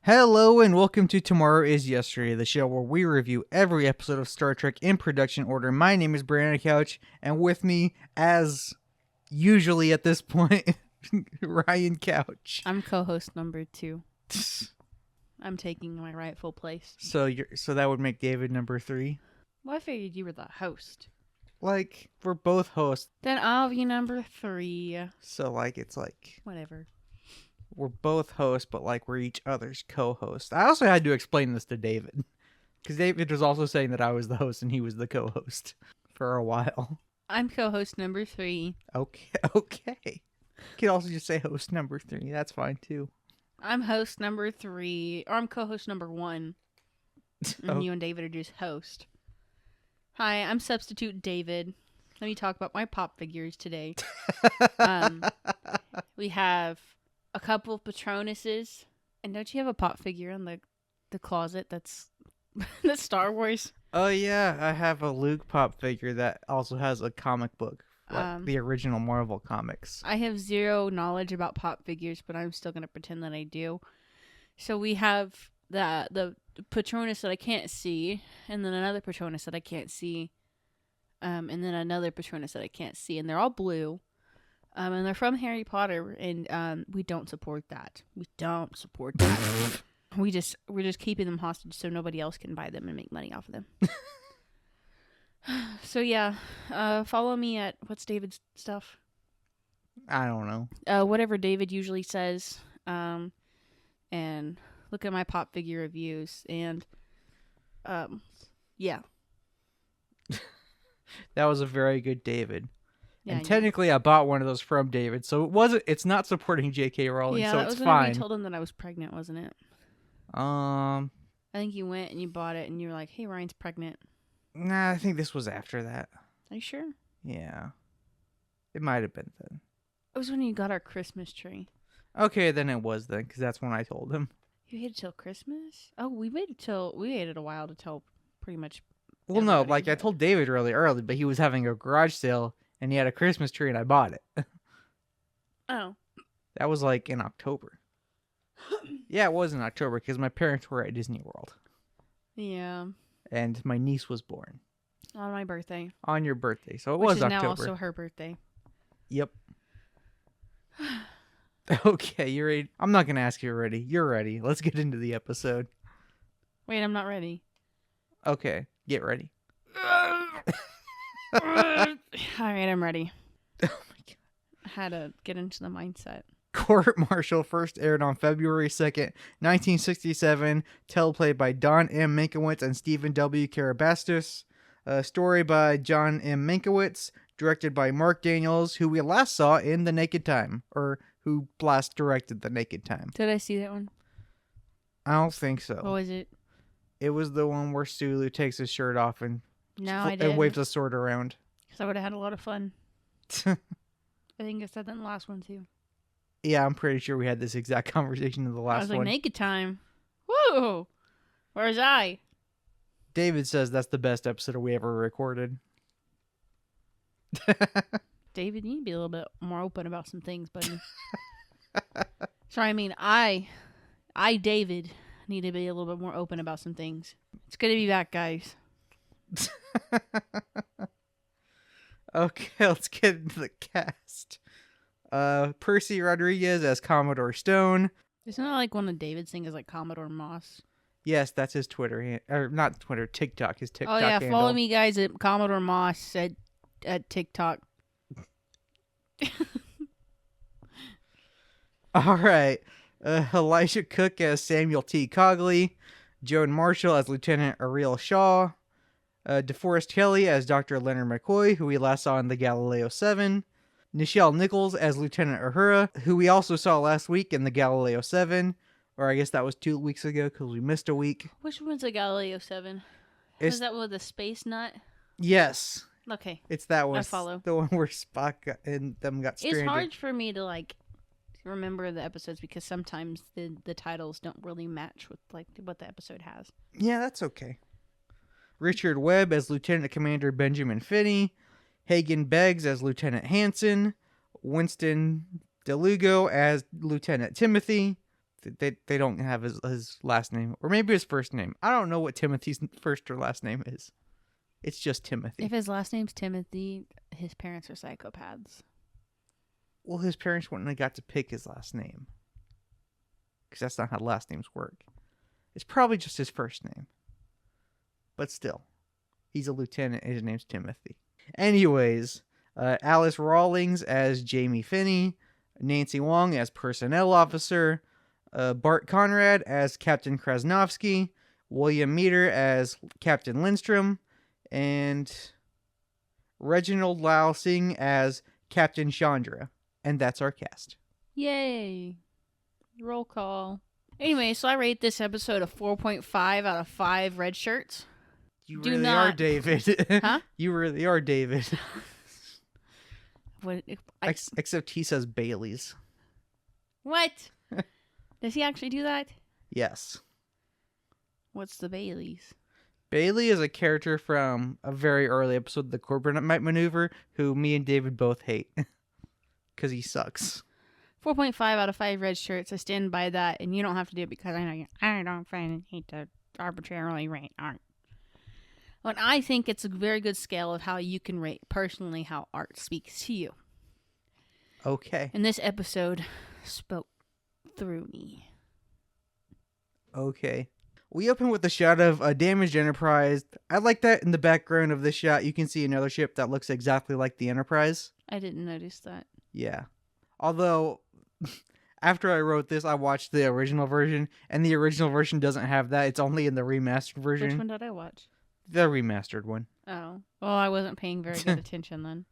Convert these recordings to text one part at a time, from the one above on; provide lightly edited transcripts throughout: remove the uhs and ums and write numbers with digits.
Hello and welcome to Tomorrow is Yesterday, the show where we review every episode of Star Trek in production order. My name is Rianne Couch, and with me, as usually at this point, Rianne Couch. I'm co-host number 2. I'm taking my rightful place. So that would make David number 3. Well, I figured you were the host. Like, we're both hosts. Then I'll be number 3. So, it's Whatever. we're both hosts, but, we're each other's co-host. I also had to explain this to David. Because David was also saying that I was the host and he was the co-host for a while. I'm co-host number 3. Okay. You could also just say host number 3. That's fine, too. I'm host number 3. Or I'm co-host number 1. And you and David are just host. Hi, I'm substitute David. Let me talk about my pop figures today. We have a couple of Patronuses. And don't you have a pop figure in the closet that's Star Wars? Oh, yeah. I have a Luke pop figure that also has a comic book. The original Marvel comics. I have zero knowledge about pop figures, but I'm still going to pretend that I do. So we have the Patronus that I can't see, and then another Patronus that I can't see, and then another Patronus that I can't see, and they're all blue. And they're from Harry Potter, and we don't support that. We don't support that. We're just keeping them hostage so nobody else can buy them and make money off of them. So yeah, follow me at what's David's stuff? I don't know. Whatever David usually says. And look at my pop figure reviews and yeah. That was a very good David. Yeah, and technically I bought one of those from David, so it's not supporting J.K. Rowling, so it's fine. Yeah, that was whenever you told him that I was pregnant, wasn't it? I think you went and you bought it and you were like, "Hey, Ryan's pregnant." Nah, I think this was after that. Are you sure? Yeah. It might have been then. It was when you got our Christmas tree. Okay, then it was then, because that's when I told him. You waited till Christmas? Oh, we waited a while to tell pretty much. Well, no, I told David really early, but he was having a garage sale, and he had a Christmas tree, and I bought it. Oh. That was, in October. Yeah, it was in October, because my parents were at Disney World. Yeah. And my niece was born. On my birthday. On your birthday. So it was October. Which is now also her birthday. Yep. Okay, you're ready. I'm not going to ask you you're ready. You're ready. Let's get into the episode. Wait, I'm not ready. Okay, get ready. All right, I'm ready. Oh my God. I had to get into the mindset. Court Martial first aired on February 2nd, 1967. Teleplay by Don M. Mankiewicz and Stephen W. Karabastis. Story by John M. Mankiewicz. Directed by Mark Daniels, who we last saw in The Naked Time. Or who last directed The Naked Time. Did I see that one? I don't think so. What was it? It was the one where Sulu takes his shirt off and waves a sword around. Because I would have had a lot of fun. I think I said that in the last one too. Yeah, I'm pretty sure we had this exact conversation in the last one. I was like, Naked Time. Woo! Where's I? David says that's the best episode we ever recorded. David, you need to be a little bit more open about some things, buddy. Sorry, I mean, I, David, need to be a little bit more open about some things. It's good to be back, guys. Okay, let's get into the cast. Percy Rodriguez as Commodore Stone. Isn't that like one of David's things is like Commodore Moss? Yes, that's his Twitter or not Twitter, TikTok. His TikTok. Oh yeah, handle. Follow me, guys, at Commodore Moss at TikTok. All right, Elijah Cook as Samuel T. Cogley, Joan Marshall as Lieutenant Ariel Shaw, DeForest Kelly as Dr. Leonard McCoy, who we last saw in the Galileo 7. Nichelle Nichols as Lieutenant Uhura, who we also saw last week in the Galileo 7. Or I guess that was 2 weeks ago because we missed a week. Which one's the Galileo 7? Is that with the space nut? Yes. Okay. It's that one. I follow. The one where Spock and them got stranded. It's hard for me to remember the episodes because sometimes the titles don't really match with what the episode has. Yeah, that's okay. Richard Webb as Lieutenant Commander Benjamin Finney. Hagen Beggs as Lieutenant Hansen. Winston DeLugo as Lieutenant Timothy. They don't have his last name, or maybe his first name. I don't know what Timothy's first or last name is. It's just Timothy. If his last name's Timothy, his parents are psychopaths. Well, his parents wouldn't have got to pick his last name, because that's not how last names work. It's probably just his first name. But still, he's a lieutenant and his name's Timothy. Anyways, Alice Rawlings as Jamie Finney, Nancy Wong as personnel officer, Bart Conrad as Captain Krasnovsky, William Meter as Captain Lindstrom, and Reginald Lau Singh as Captain Chandra. And that's our cast. Yay. Roll call. Anyway, so I rate this episode a 4.5 out of 5 red shirts. You really are David. Huh? You really are David. What? Except he says Bailey's. What? Does he actually do that? Yes. What's the Baileys? Bailey is a character from a very early episode of the Corbinite Maneuver who me and David both hate. Because he sucks. 4.5 out of 5 red shirts. I stand by that, and you don't have to do it because I know I don't find it hate to arbitrarily rate art. But I think it's a very good scale of how you can rate personally how art speaks to you. Okay. And this episode spoke through me. Okay. We open with a shot of a damaged Enterprise. I like that in the background of this shot. You can see another ship that looks exactly like the Enterprise. I didn't notice that. Yeah. Although, after I wrote this, I watched the original version, and the original version doesn't have that. It's only in the remastered version. Which one did I watch? The remastered one. Oh. Well, I wasn't paying very good attention then.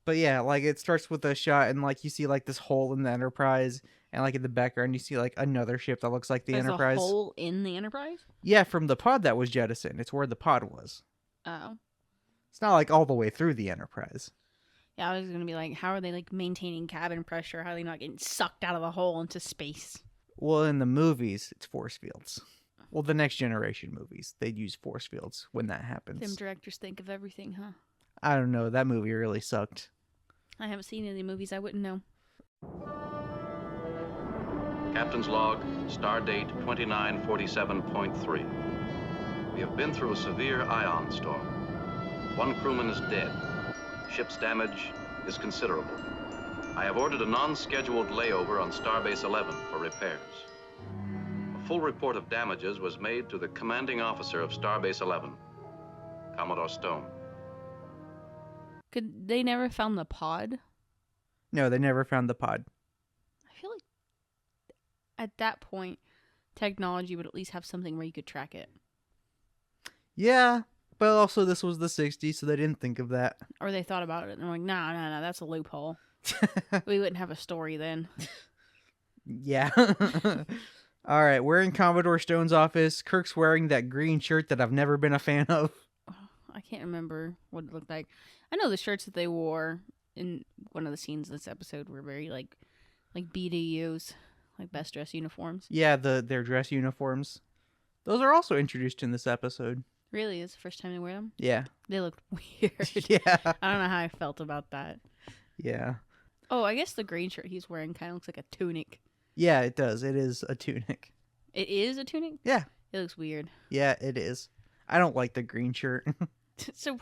But yeah, like it starts with a shot, and like you see like this hole in the Enterprise, and like in the background you see like another ship that looks like the Enterprise. There's a hole in the Enterprise? Yeah, from the pod that was jettisoned. It's where the pod was. Oh. It's not like all the way through the Enterprise. Yeah, I was gonna be like, how are they like maintaining cabin pressure? How are they not getting sucked out of the hole into space? Well, in the movies, it's force fields. Well, the Next Generation movies, they'd use force fields when that happens. Them directors think of everything, huh? I don't know. That movie really sucked. I haven't seen any movies. I wouldn't know. Captain's log, star date 2947.3. We have been through a severe ion storm. One crewman is dead. Ship's damage is considerable. I have ordered a non-scheduled layover on Starbase 11 for repairs. A full report of damages was made to the commanding officer of Starbase 11, Commodore Stone. Could they never found the pod? No, they never found the pod. I feel like at that point, technology would at least have something where you could track it. Yeah, but also this was the 60s, so they didn't think of that. Or they thought about it and they're like, no, that's a loophole. We wouldn't have a story then. Yeah. All right, we're in Commodore Stone's office. Kirk's wearing that green shirt that I've never been a fan of. I can't remember what it looked like. I know the shirts that they wore in one of the scenes of this episode were very like BDUs, like best dress uniforms. Yeah, their dress uniforms. Those are also introduced in this episode. Really? It's the first time they wear them? Yeah. They looked weird. Yeah. I don't know how I felt about that. Yeah. Oh, I guess the green shirt he's wearing kind of looks like a tunic. Yeah, it does. It is a tunic. It is a tunic? Yeah. It looks weird. Yeah, it is. I don't like the green shirt. So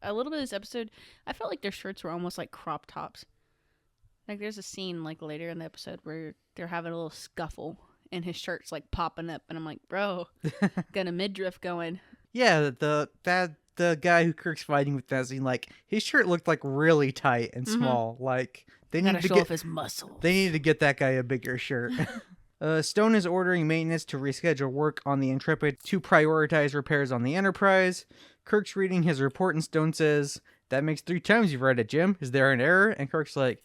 a little bit of this episode, I felt like their shirts were almost like crop tops. Like there's a scene like later in the episode where they're having a little scuffle and his shirt's like popping up and I'm like, bro, got a midriff going. Yeah, the guy who Kirk's fighting with that scene, like his shirt looked like really tight and small. Like they need to show off his muscles. They need to get that guy a bigger shirt. Stone is ordering maintenance to reschedule work on the Intrepid to prioritize repairs on the Enterprise. Kirk's reading his report and Stone says, "That makes 3 times you've read it, Jim. Is there an error?" And Kirk's like,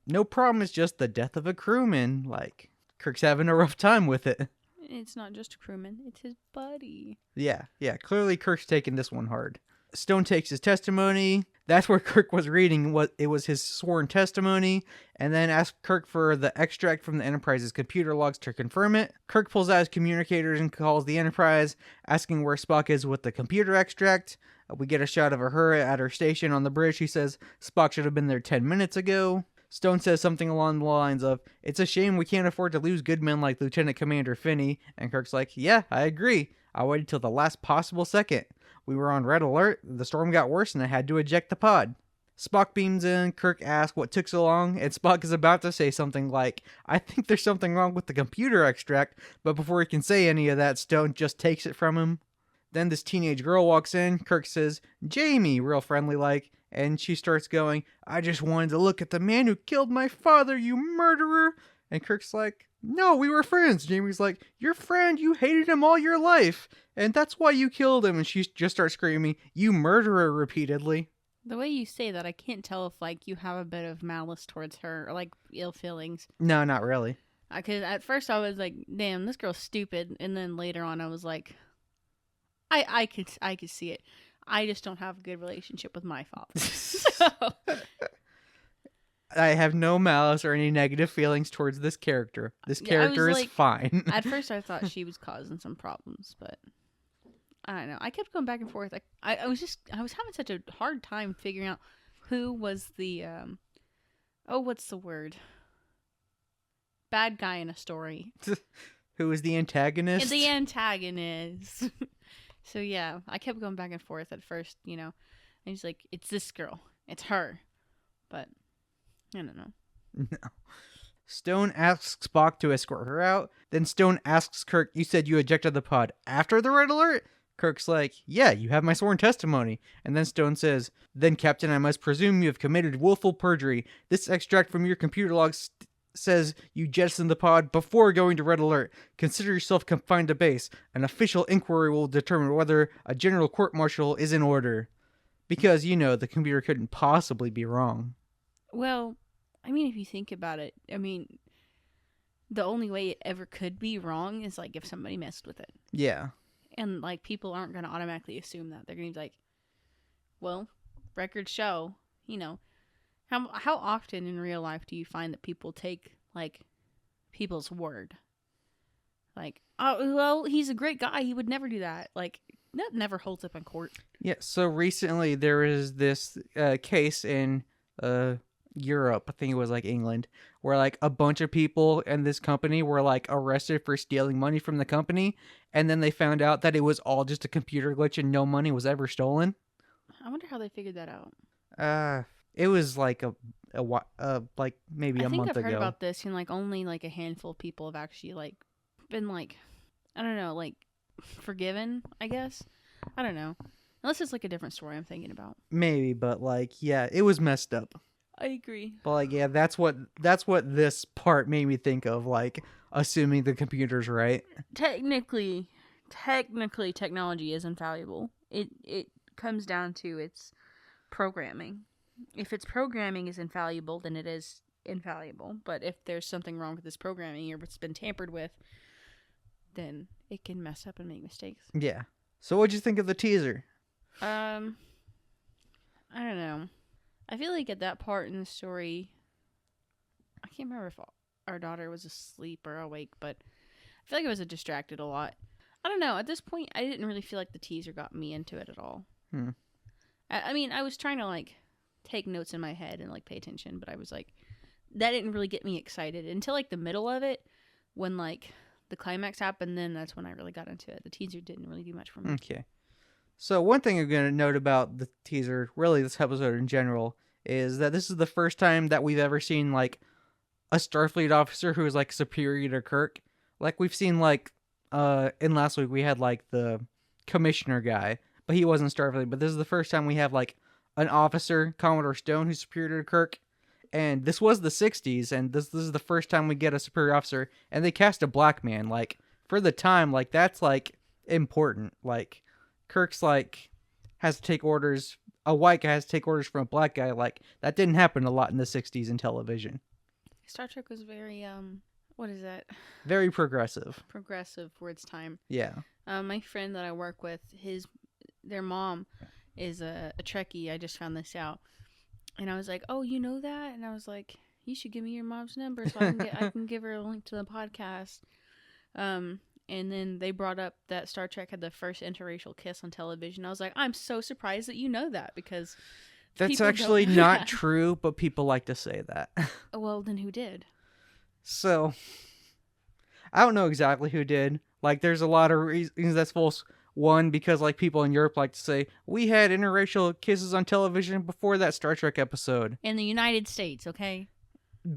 "No problem. It's just the death of a crewman." Like Kirk's having a rough time with it. It's not just a crewman, it's his buddy. Yeah. Clearly Kirk's taking this one hard. Stone takes his testimony. That's where Kirk was reading what it was his sworn testimony, and then asked Kirk for the extract from the Enterprise's computer logs to confirm it. Kirk pulls out his communicators and calls the Enterprise, asking where Spock is with the computer extract. We get a shot of her at her station on the bridge. She says Spock should have been there 10 minutes ago. Stone says something along the lines of, "It's a shame we can't afford to lose good men like Lieutenant Commander Finney." And Kirk's like, "Yeah, I agree. I waited till the last possible second. We were on red alert, the storm got worse, and I had to eject the pod." Spock beams in, Kirk asks what took so long, and Spock is about to say something like, "I think there's something wrong with the computer extract," but before he can say any of that, Stone just takes it from him. Then this teenage girl walks in, Kirk says, "Jamie," real friendly like, and she starts going, "I just wanted to look at the man who killed my father, you murderer." And Kirk's like, "No, we were friends." Jamie's like, "Your friend, you hated him all your life, and that's why you killed him." And she just starts screaming, "You murderer," repeatedly. The way you say that, I can't tell if like you have a bit of malice towards her or like ill feelings. No, not really. Because at first I was like, "Damn, this girl's stupid," and then later on I was like, I could see it. I just don't have a good relationship with my father. So, I have no malice or any negative feelings towards this character. This Yeah, I was character is like- fine. at first I thought she was causing some problems, but I don't know. I kept going back and forth. I was having such a hard time figuring out who was the what's the word? Bad guy in a story. Who is the antagonist? The antagonist. So yeah, I kept going back and forth at first, and he's like, "It's this girl. It's her." But I don't know. No. Stone asks Spock to escort her out. Then Stone asks Kirk, "You said you ejected the pod after the red alert?" Kirk's like, "Yeah, you have my sworn testimony." And then Stone says, "Then, Captain, I must presume you have committed willful perjury. This extract from your computer logs says you jettisoned the pod before going to red alert. Consider yourself confined to base. An official inquiry will determine whether a general court-martial is in order." Because, the computer couldn't possibly be wrong. Well, I mean, if you think about it, the only way it ever could be wrong is like if somebody messed with it. Yeah. And like people aren't going to automatically assume that. They're going to be like, "Well, records show, how often in real life do you find that people take like people's word? Like, "Oh, well, he's a great guy. He would never do that." Like that never holds up in court. Yeah, so recently there is this case in Europe, I think it was like England, where like a bunch of people in this company were like arrested for stealing money from the company, and then they found out that it was all just a computer glitch and no money was ever stolen. I wonder how they figured that out. It was like like maybe a I think month I've heard ago. about this, and like only like a handful of people have actually like been like, I don't know, like forgiven, I guess. I don't know. Unless it's like a different story I'm thinking about. Maybe, but like, yeah, it was messed up. I agree. But like, yeah, that's what this part made me think of, like, assuming the computer's right. Technically, technology is infallible. It comes down to its programming. If its programming is infallible, then it is infallible. But if there's something wrong with this programming or it's been tampered with, then it can mess up and make mistakes. Yeah. So what'd you think of the teaser? I don't know. I feel like at that part in the story, I can't remember if our daughter was asleep or awake, but I feel like I was distracted a lot. I don't know. At this point, I didn't really feel like the teaser got me into it at all. I mean, I was trying to like take notes in my head and like pay attention, but I was like, that didn't really get me excited until like the middle of it, when like the climax happened. Then that's when I really got into it. The teaser didn't really do much for me. Okay. So one thing I'm going to note about the teaser, really this episode in general, is that this is the first time that we've ever seen like a Starfleet officer who is like superior to Kirk. Like we've seen like in last week we had like the commissioner guy, but he wasn't Starfleet. But this is the first time we have like an officer, Commodore Stone, who's superior to Kirk. And this was the 60s, and this is the first time we get a superior officer, and they cast a black man. Like for the time, like that's like important. Like Kirk's like has to take orders. A white guy has to take orders from a black guy. Like that didn't happen a lot in the 60s in television. Star Trek was very what is that? Very progressive. Progressive for its time. Yeah. My friend that I work with, their mom is a Trekkie. I just found this out, and I was like, "Oh, you know that?" And I was like, "You should give me your mom's number so I can give her a link to the podcast." And then they brought up that Star Trek had the first interracial kiss on television. I was like, "I'm so surprised that you know that," because That's People actually don't- not true, but people like to say that. Well, then who did? So, I don't know exactly who did. Like, there's a lot of reasons that's false. One, because like people in Europe like to say, we had interracial kisses on television before that Star Trek episode. In the United States, okay?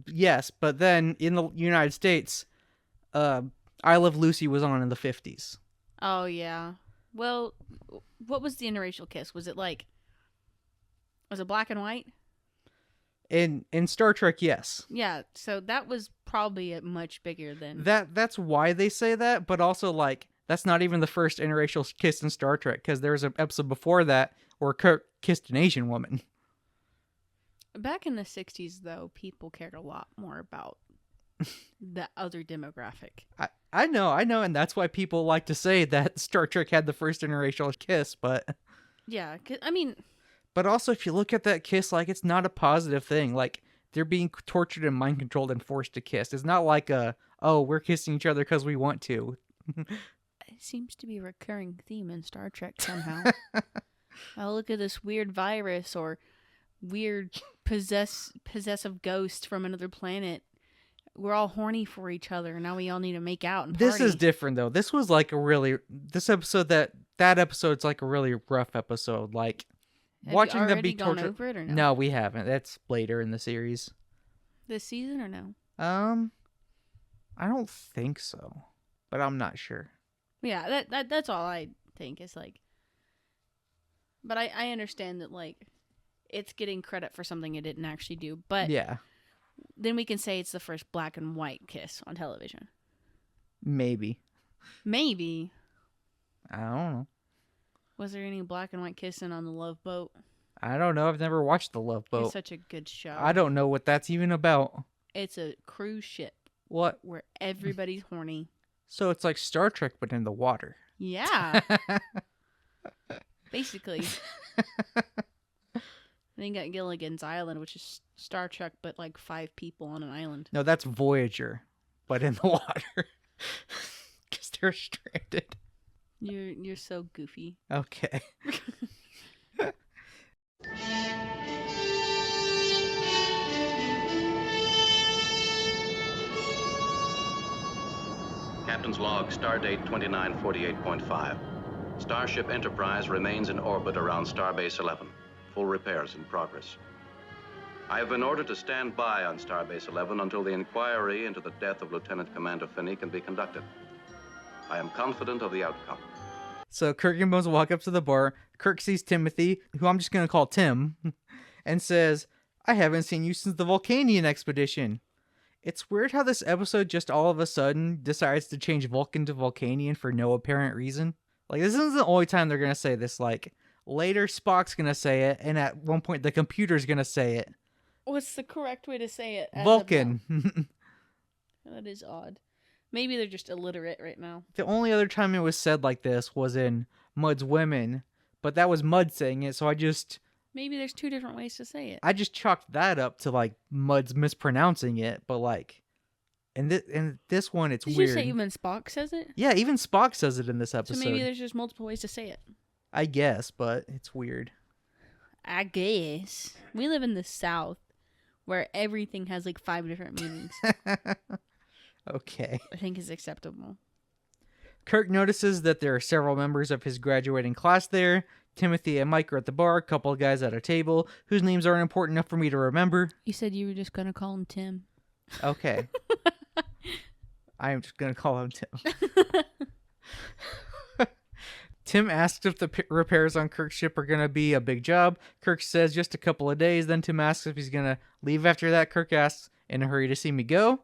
Yes, but then in the United States, I Love Lucy was on in the 50s. Oh, yeah. Well, what was the interracial kiss? Was it black and white? In Star Trek, yes. Yeah, so that was probably a much bigger than... That's why they say that, but also like that's not even the first interracial kiss in Star Trek, because there was an episode before that where Kirk kissed an Asian woman. Back in the 60s, though, people cared a lot more about the other demographic. I know, and that's why people like to say that Star Trek had the first interracial kiss, but Yeah, I mean... But also, if you look at that kiss, like, it's not a positive thing. Like, they're being tortured and mind controlled and forced to kiss. It's not like we're kissing each other because we want to. It seems to be a recurring theme in Star Trek somehow. Oh, look at this weird virus or weird possessive ghost from another planet. We're all horny for each other, and now we all need to make out and party. This is different, though. This was like that episode's like a really rough episode. Like, Have watching you them already be gone tortured. over it or no? No, we haven't. That's later in the series. This season or no? I don't think so, but I'm not sure. Yeah, that's all I think is like. But I understand that like, it's getting credit for something it didn't actually do. But Yeah, then we can say it's the first black and white kiss on television. maybe. Maybe. I don't know. Was there any black and white kissing on the Love Boat? I don't know. I've never watched The Love It's Boat. such a good show. I don't know what that's even about. It's a cruise ship What? where everybody's horny. So it's like Star Trek, but in the water. Yeah, basically. Then you got Gilligan's Island, which is Star Trek, but like 5 people on an island. No, that's Voyager, but in the water. Because they're stranded. You're so goofy. Okay. Captain's log, stardate 2948.5. Starship Enterprise remains in orbit around Starbase 11. Full repairs in progress. I have been ordered to stand by on Starbase 11 until the inquiry into the death of Lieutenant Commander Finney can be conducted. I am confident of the outcome. So Kirk and Bones walk up to the bar. Kirk sees Timothy, who I'm just going to call Tim, and says, I haven't seen you since the Vulcanian expedition. It's weird how this episode just all of a sudden decides to change Vulcan to Vulcanian for no apparent reason. Like, this isn't the only time they're going to say this. Like, later Spock's going to say it, and at one point the computer's going to say it. What's the correct way to say it? Vulcan. That is odd. Maybe they're just illiterate right now. The only other time it was said like this was in Mud's Women, but that was Mud saying it, so Maybe there's 2 different ways to say it. I just chalked that up to like Mud's mispronouncing it, but like in this one it's Did weird. you say even Spock says it? Yeah, even Spock says it in this episode. So maybe there's just multiple ways to say it. I guess, but it's weird. I guess. We live in the South where everything has like 5 different meanings. Okay. I think is acceptable. Kirk notices that there are several members of his graduating class there. Timothy and Mike are at the bar, a couple of guys at a table whose names aren't important enough for me to remember. You said you were just going to call him Tim. Okay. I am just going to call him Tim. Tim asks if the repairs on Kirk's ship are going to be a big job. Kirk says just a couple of days. Then Tim asks if he's going to leave after that. Kirk asks, in a hurry to see me go?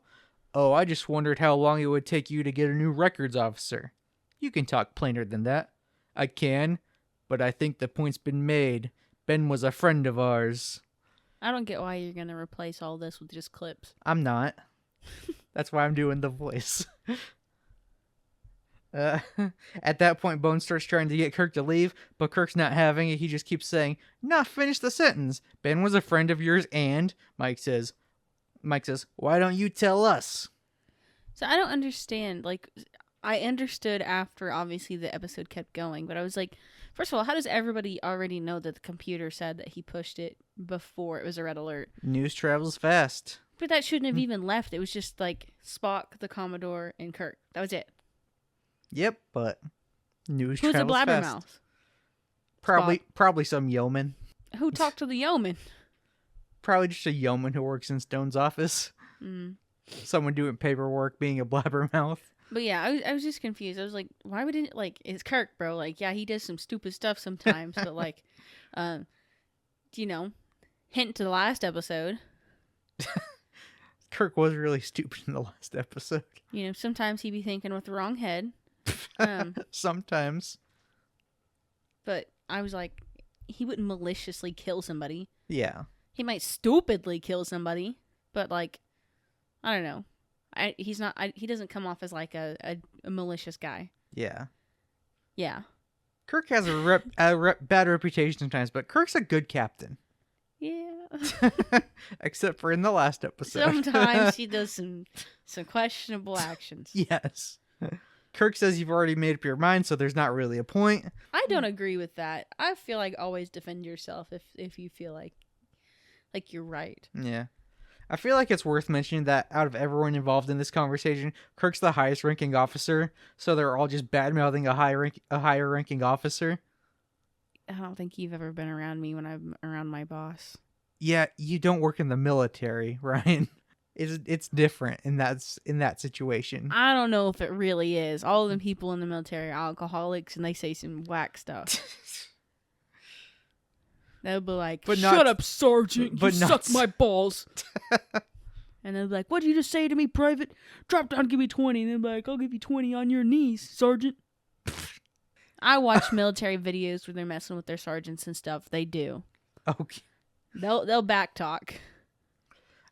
Oh, I just wondered how long it would take you to get a new records officer. You can talk plainer than that. I can, but I think the point's been made. Ben was a friend of ours. I don't get why you're going to replace all this with just clips. I'm not. That's why I'm doing the voice. At that point, Bones starts trying to get Kirk to leave, but Kirk's not having it. He just keeps saying, "Nah, finish the sentence. Ben was a friend of yours and," Mike says, "Why don't you tell us?" So I don't understand. Like, I understood after, obviously, the episode kept going, but I was like, First of all, how does everybody already know that the computer said that he pushed it before it was a red alert? News travels fast. But that shouldn't have even left. It was just like Spock, the Commodore, and Kirk. That was it. Yep, but news Who's a travels fast. blabbermouth? Probably some yeoman. Who talked to the yeoman? Probably just a yeoman who works in Stone's office. Someone doing paperwork, being a blabbermouth. But yeah, I was just confused. I was like, why would it, like, it's Kirk, bro. Like, yeah, he does some stupid stuff sometimes, but like, you know, hint to the last episode. Kirk was really stupid in the last episode. You know, sometimes he be thinking with the wrong head. Sometimes. But I was like, he wouldn't maliciously kill somebody. Yeah. He might stupidly kill somebody, but like, I don't know. He doesn't come off as like a malicious guy. Yeah. Yeah. Kirk has a bad reputation sometimes, but Kirk's a good captain. Yeah. Except for in the last episode. Sometimes he does some questionable actions. Yes. Kirk says you've already made up your mind, so there's not really a point. I don't agree with that. I feel like always defend yourself if you feel like you're right. Yeah. I feel like it's worth mentioning that out of everyone involved in this conversation, Kirk's the highest ranking officer, so they're all just bad-mouthing a higher ranking officer. I don't think you've ever been around me when I'm around my boss. Yeah, you don't work in the military, Ryan. It's different in that situation. I don't know if it really is. All of them people in the military are alcoholics, and they say some whack stuff. They'll be like, "Shut up, Sergeant! You suck my balls." And they'll be like, "What did you just say to me, Private? Drop down, give me 20." And they'll be like, "I'll give you 20 on your knees, Sergeant." I watch military videos where they're messing with their sergeants and stuff. They do. Okay. They'll backtalk.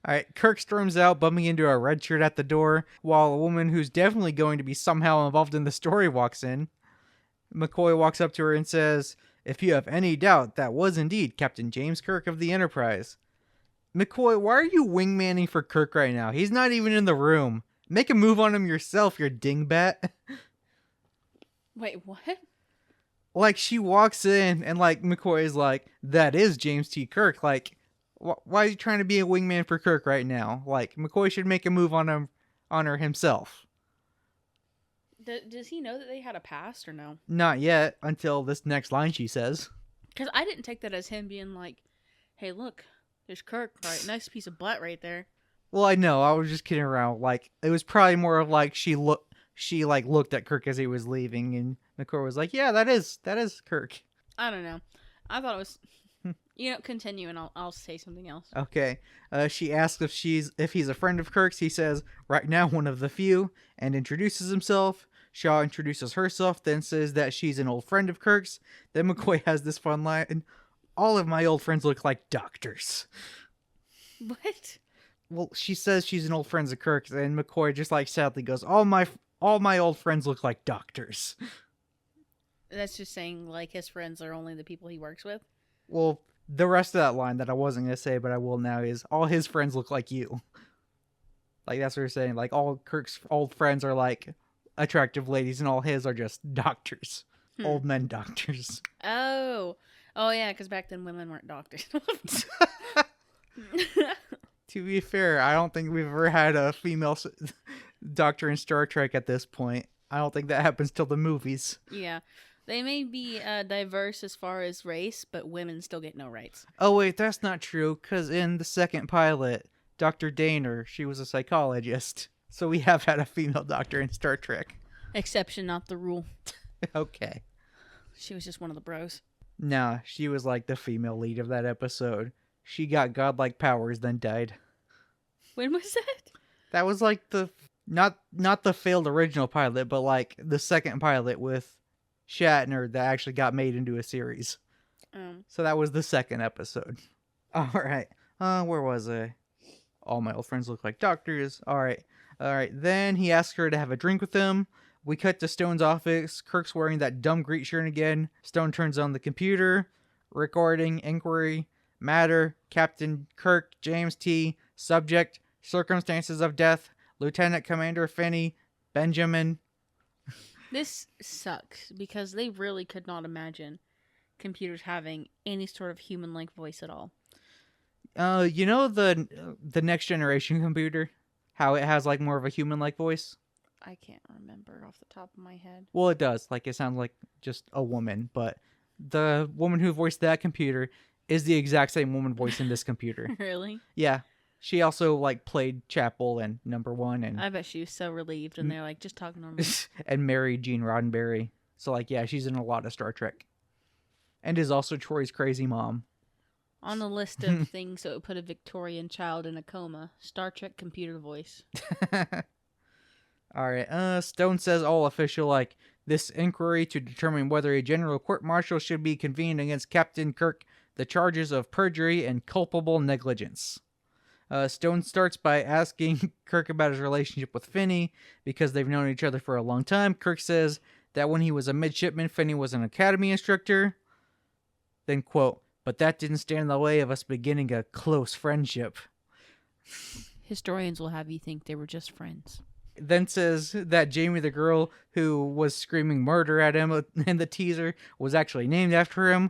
All right, Kirk storms out, bumping into a red shirt at the door, while a woman who's definitely going to be somehow involved in the story walks in. McCoy walks up to her and says, "If you have any doubt, that was indeed Captain James Kirk of the Enterprise." McCoy, why are you wingmanning for Kirk right now? He's not even in the room. Make a move on him yourself, you dingbat. Wait, what? Like, she walks in, and, like, McCoy is like, "That is James T. Kirk." Like, why are you trying to be a wingman for Kirk right now? Like, McCoy should make a move on her himself. Does he know that they had a past or no? Not yet, until this next line she says. Because I didn't take that as him being like, "Hey, look, there's Kirk, right? Nice piece of butt right there." Well, I know. I was just kidding around. Like, it was probably more of like she looked at Kirk as he was leaving, and McCoy was like, "Yeah, that is Kirk." I don't know. I thought it was. Continue, and I'll say something else. Okay. She asks if he's a friend of Kirk's. He says, "Right now, one of the few," and introduces himself. Shaw introduces herself, then says that she's an old friend of Kirk's. Then McCoy has this fun line, "All of my old friends look like doctors." What? Well, she says she's an old friend of Kirk's, and McCoy just like sadly goes, all my old friends look like doctors." That's just saying like his friends are only the people he works with? Well, the rest of that line that I wasn't going to say, but I will now, is all his friends look like you. Like, that's what you're saying. Like, all Kirk's old friends are like attractive ladies, and all his are just doctors. Old men doctors. Oh yeah, because back then women weren't doctors. To be fair, I don't think we've ever had a female doctor in Star Trek at this point. I don't think that happens till the movies. Yeah. They may be diverse as far as race, but women still get no rights. Oh, wait, that's not true, because in the second pilot, Dr. Daner, she was a psychologist. So we have had a female doctor in Star Trek. Exception, not the rule. Okay. She was just one of the bros. Nah, she was like the female lead of that episode. She got godlike powers, then died. When was that? That was like the... Not the failed original pilot, but like the second pilot with Shatner that actually got made into a series. So that was the second episode. Alright. Where was I? All my old friends look like doctors. Alright. Then he asks her to have a drink with him. We cut to Stone's office. Kirk's wearing that dumb Greek shirt again. Stone turns on the computer. Recording, inquiry, matter, Captain Kirk, James T. Subject, circumstances of death, Lieutenant Commander Finney, Benjamin. This sucks because they really could not imagine computers having any sort of human-like voice at all. You know the next generation computer, how it has like more of a human-like voice. I can't remember off the top of my head. Well, it does. Like it sounds like just a woman, but the woman who voiced that computer is the exact same woman voicing this computer. Really? Yeah. She also like played Chapel and Number One and I bet she was so relieved, and they're like, just talk normal. and married Gene Roddenberry. So like yeah, she's in a lot of Star Trek. And is also Troy's crazy mom. On the list of things that would put a Victorian child in a coma, Star Trek computer voice. All right. Stone says all official like this inquiry to determine whether a general court-martial should be convened against Captain Kirk the charges of perjury and culpable negligence. Stone starts by asking Kirk about his relationship with Finney because they've known each other for a long time. Kirk says that when he was a midshipman, Finney was an academy instructor. Then, quote, but that didn't stand in the way of us beginning a close friendship. Historians will have you think they were just friends. Then says that Jamie, the girl who was screaming murder at him in the teaser, was actually named after him.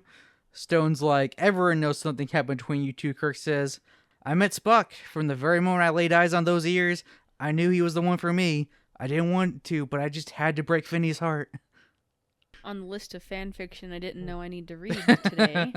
Stone's like, everyone knows something happened between you two, Kirk says. I met Spock. From the very moment I laid eyes on those ears, I knew he was the one for me. I didn't want to, but I just had to break Finney's heart. On the list of fan fiction I didn't know I need to read today.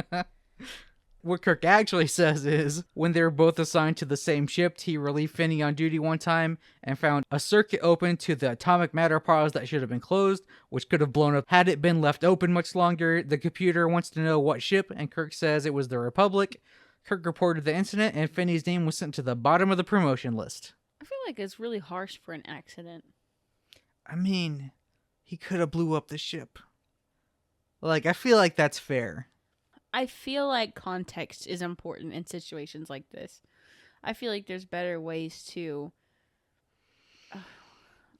What Kirk actually says is, when they were both assigned to the same ship, he relieved Finney on duty one time and found a circuit open to the atomic matter pods that should have been closed, which could have blown up had it been left open much longer. The computer wants to know what ship, and Kirk says it was the Republic. Kirk reported the incident, and Finney's name was sent to the bottom of the promotion list. I feel like it's really harsh for an accident. I mean, he could have blew up the ship. Like, I feel like that's fair. I feel like context is important in situations like this. I feel like there's better ways to...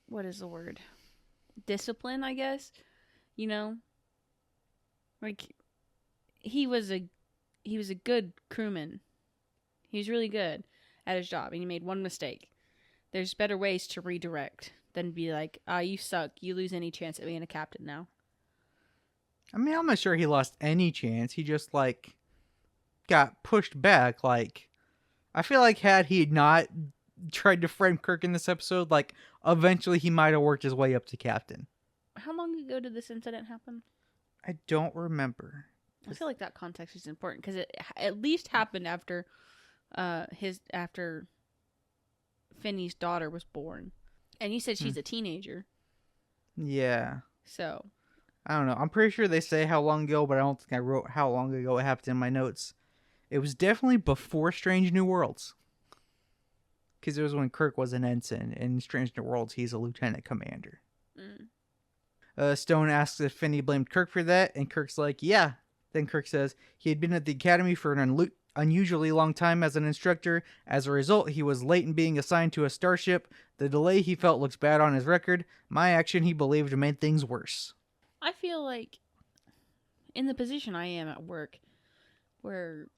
what is the word? Discipline, I guess? You know? Like, he was a good crewman. He was really good at his job, and he made one mistake. There's better ways to redirect than be like, you suck. You lose any chance at being a captain now. I mean, I'm not sure he lost any chance. He just, like, got pushed back. Like, I feel like had he not tried to frame Kirk in this episode, like, eventually he might have worked his way up to captain. How long ago did this incident happen? I don't remember. I feel like that context is important because it at least happened after after Finney's daughter was born, and you said she's a teenager. Yeah. So I don't know. I'm pretty sure they say how long ago, but I don't think I wrote how long ago it happened in my notes. It was definitely before Strange New Worlds. Because it was when Kirk was an ensign. In Strange New Worlds, he's a lieutenant commander. Stone asks if Finney blamed Kirk for that, and Kirk's like, yeah. Then Kirk says he had been at the academy for an unusually long time as an instructor. As a result, he was late in being assigned to a starship. The delay he felt looks bad on his record. My action, he believed, made things worse. I feel like in the position I am at work, where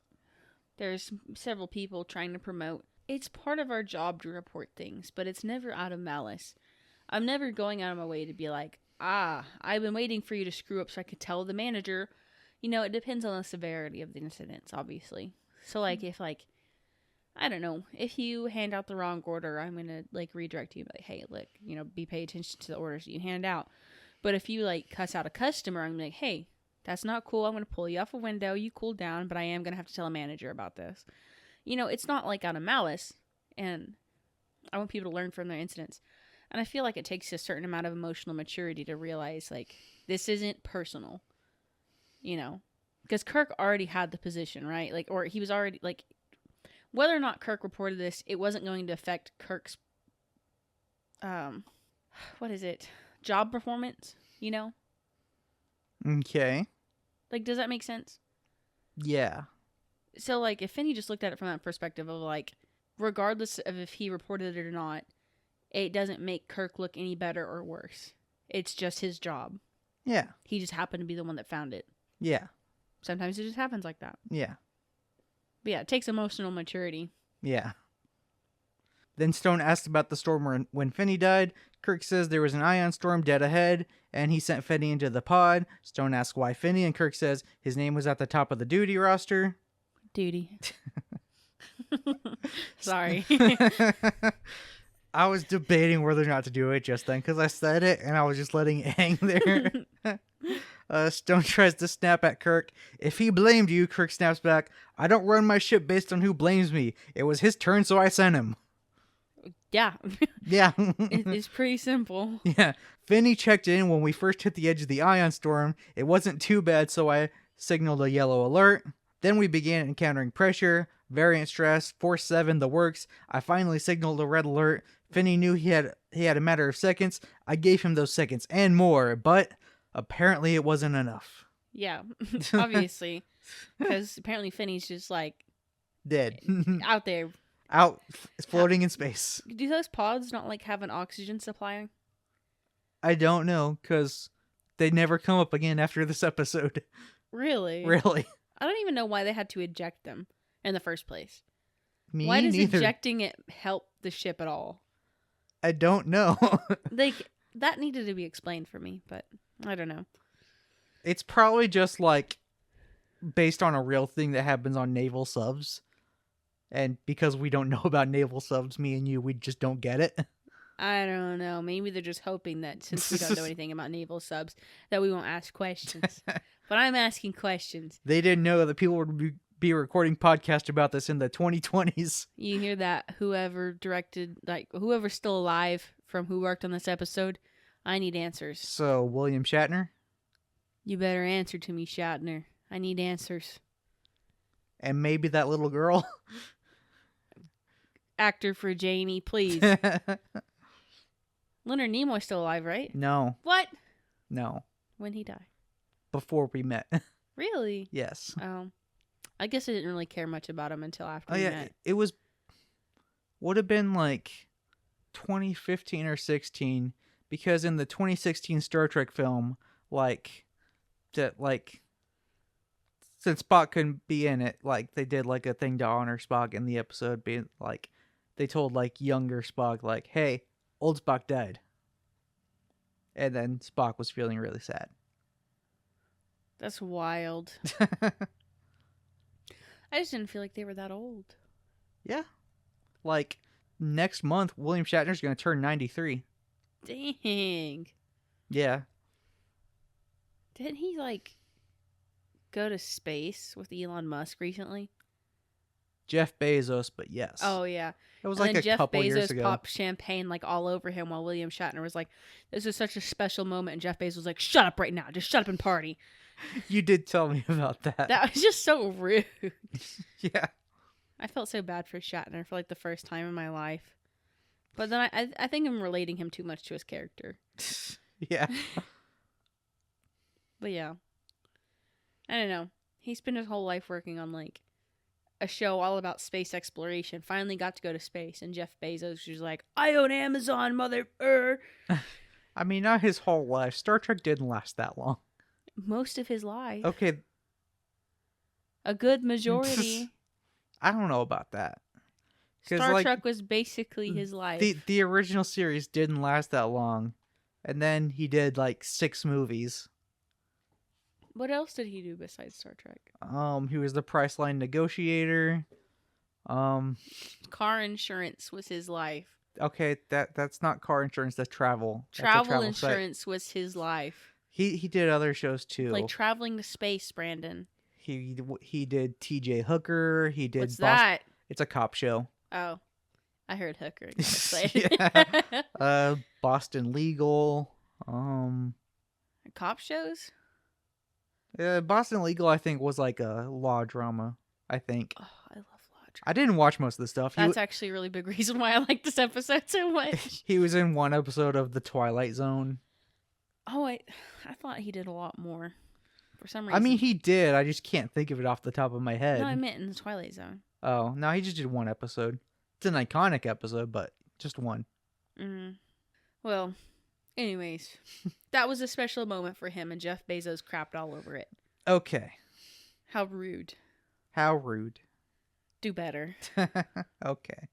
there's several people trying to promote, it's part of our job to report things, but it's never out of malice. I'm never going out of my way to be like, I've been waiting for you to screw up so I could tell the manager. You know, it depends on the severity of the incidents, obviously. So, like, if, like, I don't know, if you hand out the wrong order, I'm going to, like, redirect you. Like, hey, look, you know, pay attention to the orders you hand out. But if you, like, cuss out a customer, I'm like, hey, that's not cool. I'm going to pull you off a window. You cool down, but I am going to have to tell a manager about this. You know, it's not, like, out of malice. And I want people to learn from their incidents. And I feel like it takes a certain amount of emotional maturity to realize, like, this isn't personal. You know, because Kirk already had the position, right? Like, or he was already, like, whether or not Kirk reported this, it wasn't going to affect Kirk's, job performance, you know? Okay. Like, does that make sense? Yeah. So, like, if Finney just looked at it from that perspective of, like, regardless of if he reported it or not, it doesn't make Kirk look any better or worse. It's just his job. Yeah. He just happened to be the one that found it. Yeah. Sometimes it just happens like that. Yeah. But yeah, it takes emotional maturity. Yeah. Then Stone asks about the storm when Finney died. Kirk says there was an ion storm dead ahead, and he sent Finney into the pod. Stone asks why Finney, and Kirk says his name was at the top of the duty roster. Duty. Sorry. I was debating whether or not to do it just then because I said it and I was just letting it hang there. Stone tries to snap at Kirk. If he blamed you, Kirk snaps back, I don't run my ship based on who blames me. It was his turn, so I sent him. Yeah. Yeah. It's pretty simple. Yeah. Finney checked in when we first hit the edge of the ion storm. It wasn't too bad, so I signaled a yellow alert. Then we began encountering pressure, variant stress, Force 7, the works. I finally signaled a red alert. Finney knew he had a matter of seconds. I gave him those seconds and more, but apparently it wasn't enough. Yeah, obviously. Because apparently Finney's just like Dead. out there. Floating in space. Do those pods not like have an oxygen supply? I don't know, because they never come up again after this episode. Really? Really. I don't even know why they had to eject them in the first place. Me Why does neither. ejecting it help the ship at all? I don't know. Like, that needed to be explained for me, but I don't know. It's probably just like based on a real thing that happens on naval subs. And because we don't know about naval subs, me and you, we just don't get it. I don't know. Maybe they're just hoping that since we don't know anything about naval subs, that we won't ask questions. But I'm asking questions. They didn't know that people would be recording podcasts about this in the 2020s. You hear that? Whoever directed, like, whoever's still alive from who worked on this episode, I need answers. So, William Shatner? You better answer to me, Shatner. I need answers. And maybe that little girl? Actor for Janie, please. Leonard Nimoy's still alive, right? No. What? No. When he died? Before we met. Really? Yes. I guess I didn't really care much about him until after Oh, we yeah. met. It would have been like 2015 or 16, because in the 2016 Star Trek film, since Spock couldn't be in it, like, they did like a thing to honor Spock in the episode, being like, they told like younger Spock, like, hey, old Spock died. And then Spock was feeling really sad. That's wild. I just didn't feel like they were that old. Yeah. Like, next month, William Shatner's going to turn 93. Dang. Yeah. Didn't he, like, go to space with Elon Musk recently? Jeff Bezos, but yes. Oh, yeah. It was And like then a Jeff couple Bezos years ago. popped champagne, like, all over him while William Shatner was like, this is such a special moment. And Jeff Bezos was like, shut up right now. Just shut up and party. You did tell me about that. That was just so rude. Yeah. I felt so bad for Shatner for, like, the first time in my life. But then I think I'm relating him too much to his character. Yeah. But yeah. I don't know. He spent his whole life working on, like, a show all about space exploration. Finally got to go to space. And Jeff Bezos was like, I own Amazon, mother... I mean, not his whole life. Star Trek didn't last that long. Most of his life. Okay. A good majority. I don't know about that. Star Trek was basically his life. The original series didn't last that long. And then he did like 6 movies. What else did he do besides Star Trek? He was the Priceline negotiator. Car insurance was his life. Okay, that's not car insurance, that's travel. That's a Travel site. insurance was his life. He did other shows too. Like traveling to space, Brandon. He did TJ Hooker. He did What's that? It's a cop show. Oh, I heard Hooker. And I Yeah. Boston Legal. Cop shows? Boston Legal, I think, was like a law drama. I think. Oh, I love law drama. I didn't watch most of the stuff. That's actually a really big reason why I like this episode so much. He was in one episode of The Twilight Zone. Oh, I thought he did a lot more. For some reason. I mean, he did. I just can't think of it off the top of my head. No, I meant in the Twilight Zone. Oh, no, he just did one episode. It's an iconic episode, but just one. Mm. Well, anyways, that was a special moment for him, and Jeff Bezos crapped all over it. Okay. How rude. How rude. Do better. Okay.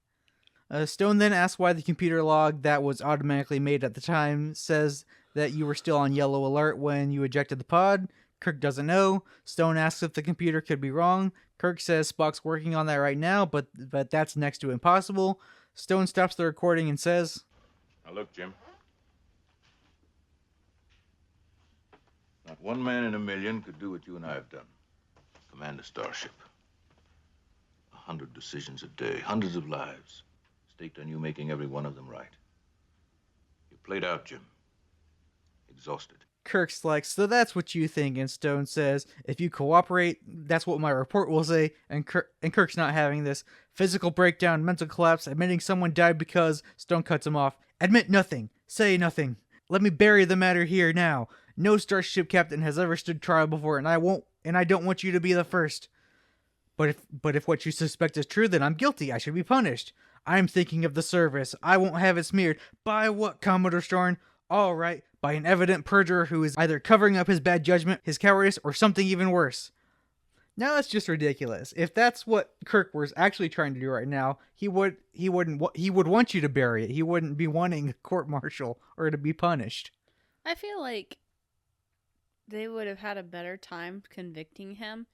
Stone then asks why the computer log that was automatically made at the time says that you were still on yellow alert when you ejected the pod. Kirk doesn't know. Stone asks if the computer could be wrong. Kirk says Spock's working on that right now, but that's next to impossible. Stone stops the recording and says, Now look, Jim. Not one man in a million could do what you and I have done. Command a starship. 100 decisions a day, hundreds of lives. Staked on you making every one of them right. You played out, Jim. Exhausted. Kirk's like, so that's what you think, and Stone says, if you cooperate, that's what my report will say, and Kirk's not having this. Physical breakdown, mental collapse, admitting someone died because Stone cuts him off. Admit nothing. Say nothing. Let me bury the matter here now. No starship captain has ever stood trial before, and I don't want you to be the first. But if what you suspect is true, then I'm guilty. I should be punished. I'm thinking of the service. I won't have it smeared. By what, Commodore Stern? All right, by an evident perjurer who is either covering up his bad judgment, his cowardice, or something even worse. Now that's just ridiculous. If that's what Kirk was actually trying to do right now, he would want you to bury it. He wouldn't be wanting a court-martial or to be punished. I feel like they would have had a better time convicting him,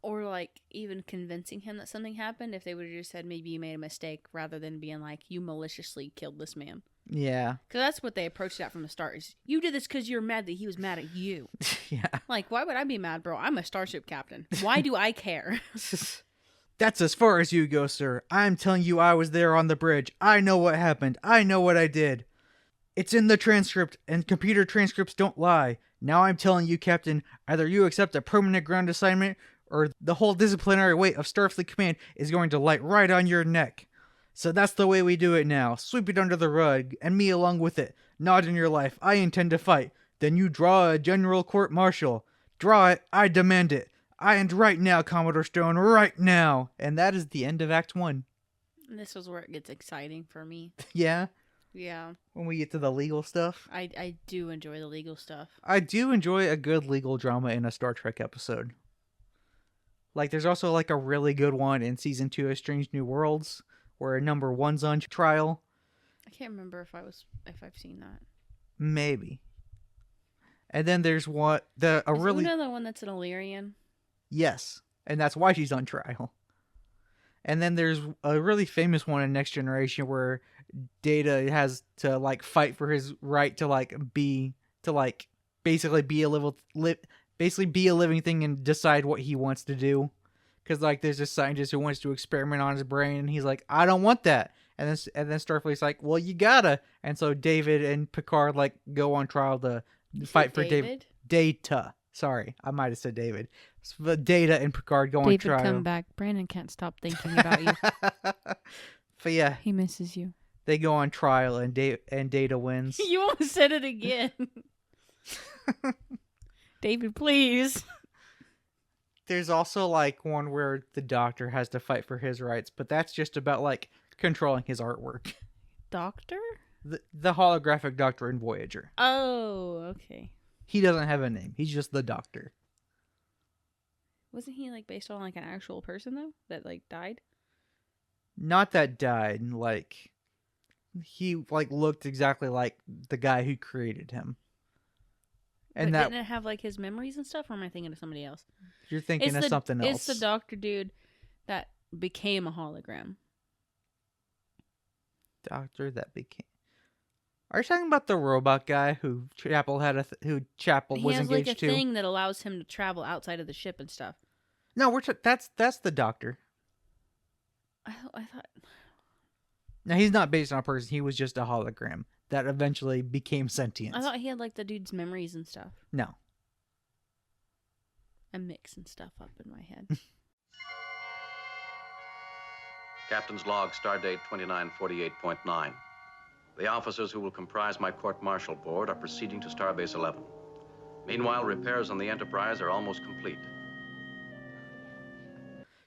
or like even convincing him that something happened, if they would have just said maybe you made a mistake, rather than being like, you maliciously killed this man. Yeah. Because that's what they approached it at from the start. Is, you did this because you're mad that he was mad at you. Yeah. Like, why would I be mad, bro? I'm a starship captain. Why do I care? That's as far as you go, sir. I'm telling you I was there on the bridge. I know what happened. I know what I did. It's in the transcript, and computer transcripts don't lie. Now I'm telling you, Captain, either you accept a permanent ground assignment, or the whole disciplinary weight of Starfleet Command is going to light right on your neck. So that's the way we do it now. Sweep it under the rug, and me along with it. Not in your life. I intend to fight. Then you draw a general court-martial. Draw it. I demand it. And right now, Commodore Stone, right now. And that is the end of Act 1. This is where it gets exciting for me. Yeah? Yeah. When we get to the legal stuff. I do enjoy the legal stuff. I do enjoy a good legal drama in a Star Trek episode. Like, there's also, like, a really good one in Season 2 of Strange New Worlds, where number 1's on trial. I can't remember if I've seen that. Maybe. And then there's Is Una the one that's an Illyrian? Yes, and that's why she's on trial. And then there's a really famous one in Next Generation where Data has to, like, fight for his right to, like, basically be a living thing and decide what he wants to do. Because, like, there's this scientist who wants to experiment on his brain, and he's like, I don't want that. And then Starfleet's like, well, you gotta. And so David and Picard, like, go on trial to fight for David. Data. Sorry, I might have said David. But Data and Picard go on trial. David, come back. Brandon can't stop thinking about you. But yeah. He misses you. They go on trial, and Data wins. You almost said it again. David, please. There's also, like, one where the Doctor has to fight for his rights, but that's just about, like, controlling his artwork. Doctor? The holographic Doctor in Voyager. Oh, okay. He doesn't have a name. He's just the Doctor. Wasn't he, like, based on, like, an actual person, though? That, like, died? Not that died. Like, he, like, looked exactly like the guy who created him. And didn't it have, like, his memories and stuff? Or am I thinking of somebody else? You're thinking of something else. It's the Doctor dude that became a hologram. Doctor that became... Are you talking about the robot guy who Chapel was engaged to? He has, like, a thing that allows him to travel outside of the ship and stuff. No, that's the Doctor. I thought... Now, he's not based on a person. He was just a hologram that eventually became sentient. I thought he had, like, the dude's memories and stuff. No. I'm mixing stuff up in my head. Captain's log, stardate 2948.9. The officers who will comprise my court-martial board are proceeding to Starbase 11. Meanwhile, repairs on the Enterprise are almost complete.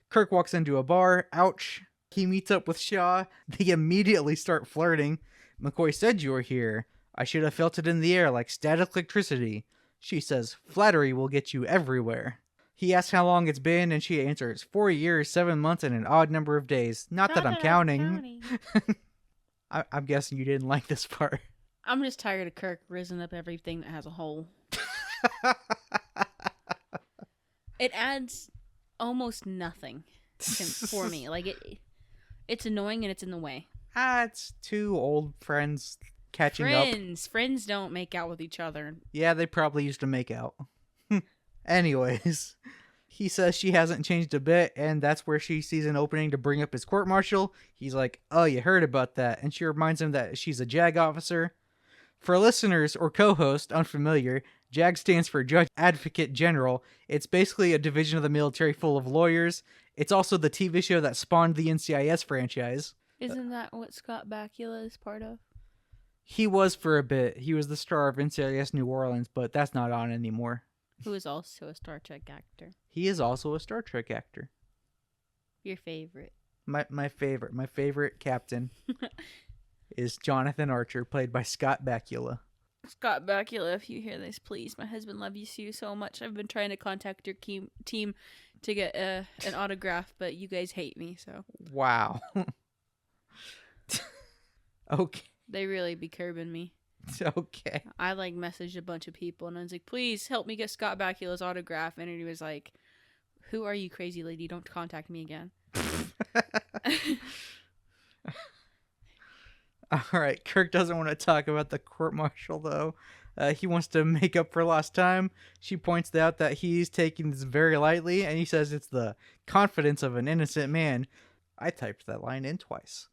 Kirk walks into a bar. Ouch. He meets up with Shaw. They immediately start flirting. McCoy said you were here. I should have felt it in the air like static electricity. She says, flattery will get you everywhere. He asks how long it's been, and she answers, 4 years, 7 months, and an odd number of days. Not that I'm counting. I'm guessing you didn't like this part. I'm just tired of Kirk rizzing up everything that has a hole. It adds almost nothing for me. Like, it's annoying and it's in the way. It's two old friends catching up. Friends don't make out with each other. Yeah, they probably used to make out. Anyways, he says she hasn't changed a bit, and that's where she sees an opening to bring up his court-martial. He's like, oh, you heard about that. And she reminds him that she's a JAG officer. For listeners or co-hosts unfamiliar, JAG stands for Judge Advocate General. It's basically a division of the military full of lawyers. It's also the TV show that spawned the NCIS franchise. Isn't that what Scott Bakula is part of? He was for a bit. He was the star of NCIS New Orleans, but that's not on anymore. Who is also a Star Trek actor. He is also a Star Trek actor. Your favorite. My favorite captain is Jonathan Archer, played by Scott Bakula. Scott Bakula, if you hear this, please. My husband loves you so much. I've been trying to contact your team to get an autograph, but you guys hate me, so. Wow. Okay. They really be curbing me. Okay. I messaged a bunch of people and I was like, please help me get Scott Bakula's autograph. And he was like, who are you, crazy lady? Don't contact me again. All right. Kirk doesn't want to talk about the court-martial, though. He wants to make up for lost time. She points out that he's taking this very lightly, and he says it's the confidence of an innocent man. I typed that line in twice.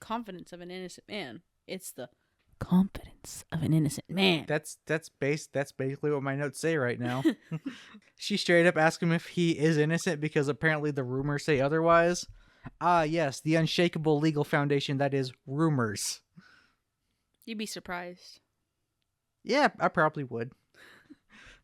Confidence of an innocent man. It's the confidence of an innocent man. That's basically what my notes say right now. She straight up asks him if he is innocent because apparently the rumors say otherwise. Ah, yes, the unshakable legal foundation that is rumors. You'd be surprised. Yeah, I probably would.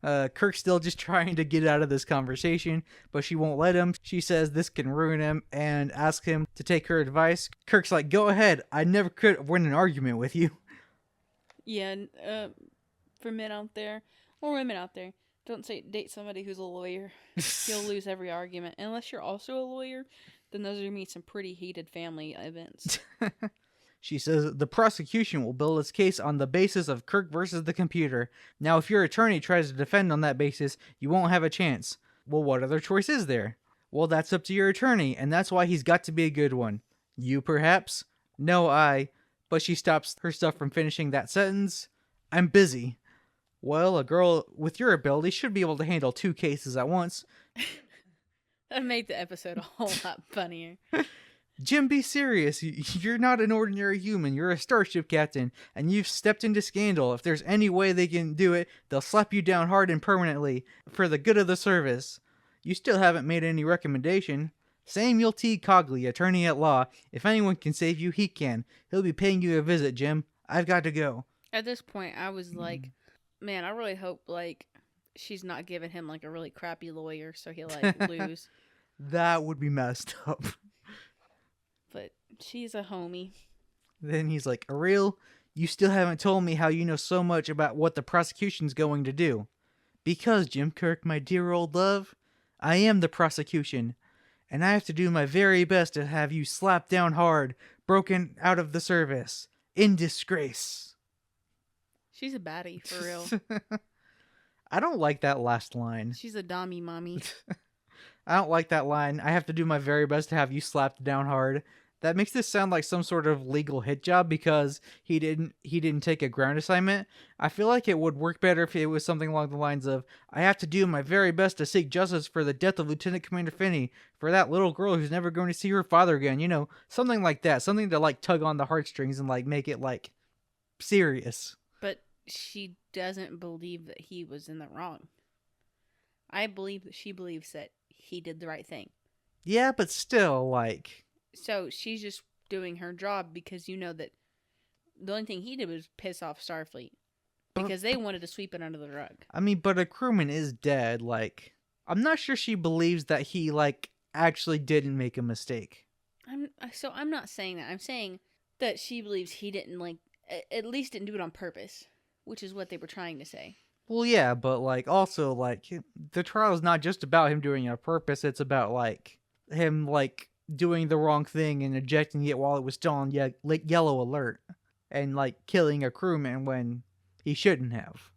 Kirk's still just trying to get out of this conversation, but she won't let him. She says this can ruin him and asks him to take her advice. Kirk's like, go ahead. I never could win an argument with you. Yeah, for men out there, or women out there, don't date somebody who's a lawyer. You'll lose every argument. Unless you're also a lawyer, then those are going to be some pretty heated family events. She says the prosecution will build its case on the basis of Kirk versus the computer. Now, if your attorney tries to defend on that basis, you won't have a chance. Well, what other choice is there? Well, that's up to your attorney, and that's why he's got to be a good one. You, perhaps? No, I. But she stops her stuff from finishing that sentence. I'm busy. Well, a girl with your ability should be able to handle 2 cases at once. That made the episode a whole lot funnier. Jim, be serious. You're not an ordinary human. You're a starship captain, and you've stepped into scandal. If there's any way they can do it, they'll slap you down hard and permanently for the good of the service. You still haven't made any recommendation. Samuel T. Cogley, attorney at law. If anyone can save you, he can. He'll be paying you a visit, Jim. I've got to go. At this point, I was like, man, I really hope, she's not giving him, a really crappy lawyer so he'll, lose. That would be messed up. But she's a homie. Then he's like, Ariel, you still haven't told me how you know so much about what the prosecution's going to do. Because, Jim Kirk, my dear old love, I am the prosecution, and I have to do my very best to have you slapped down hard, broken out of the service, in disgrace. She's a baddie, for real. I don't like that last line. She's a dommy mommy. I don't like that line. I have to do my very best to have you slapped down hard. That makes this sound like some sort of legal hit job because he didn't take a ground assignment. I feel like it would work better if it was something along the lines of, I have to do my very best to seek justice for the death of Lieutenant Commander Finney, for that little girl who's never going to see her father again. You know, something like that. Something to tug on the heartstrings and make it serious. But she doesn't believe that he was in the wrong. I believe that she believes that he did the right thing. Yeah, but still, So she's just doing her job because you know that the only thing he did was piss off Starfleet. Because they wanted to sweep it under the rug. I mean, but a crewman is dead. I'm not sure she believes that he, actually didn't make a mistake. I'm not saying that. I'm saying that she believes he didn't, at least didn't do it on purpose. Which is what they were trying to say. Well, yeah, but like also like the trial is not just about him doing it on purpose. It's about like him like doing the wrong thing and ejecting it while it was still on yellow alert, and like killing a crewman when he shouldn't have.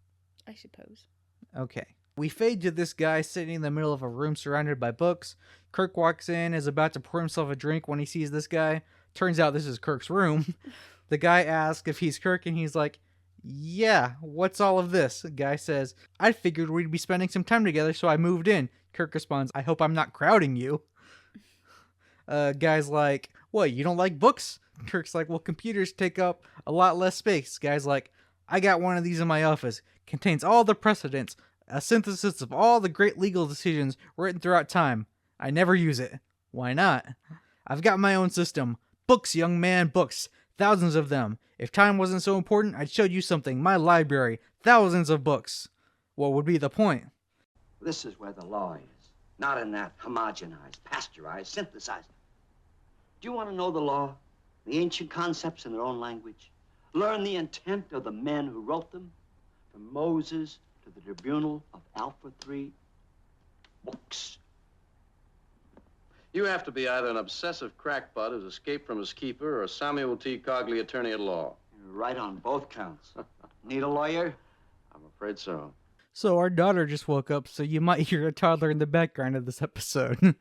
I suppose. Okay. We fade to this guy sitting in the middle of a room surrounded by books. Kirk walks in, is about to pour himself a drink when he sees this guy. Turns out this is Kirk's room. The guy asks if he's Kirk, and he's like, yeah, what's all of this? The guy says, I figured we'd be spending some time together, so I moved in. Kirk responds, I hope I'm not crowding you. Guy's like, what, you don't like books? Kirk's like, well, computers take up a lot less space. Guy's like, I got one of these in my office. Contains all the precedents, a synthesis of all the great legal decisions written throughout time. I never use it. Why not? I've got my own system. Books, young man, books. Thousands of them. If time wasn't so important, I'd show you something. My library. Thousands of books. What would be the point? This is where the law is. Not in that homogenized, pasteurized, synthesized. Do you want to know the law? The ancient concepts in their own language? Learn the intent of the men who wrote them? From Moses to the tribunal of Alpha 3? Books. You have to be either an obsessive crackpot who's escaped from his keeper or Samuel T. Cogley, attorney at law. You're right on both counts. Need a lawyer? I'm afraid so. So our daughter just woke up, so you might hear a toddler in the background of this episode.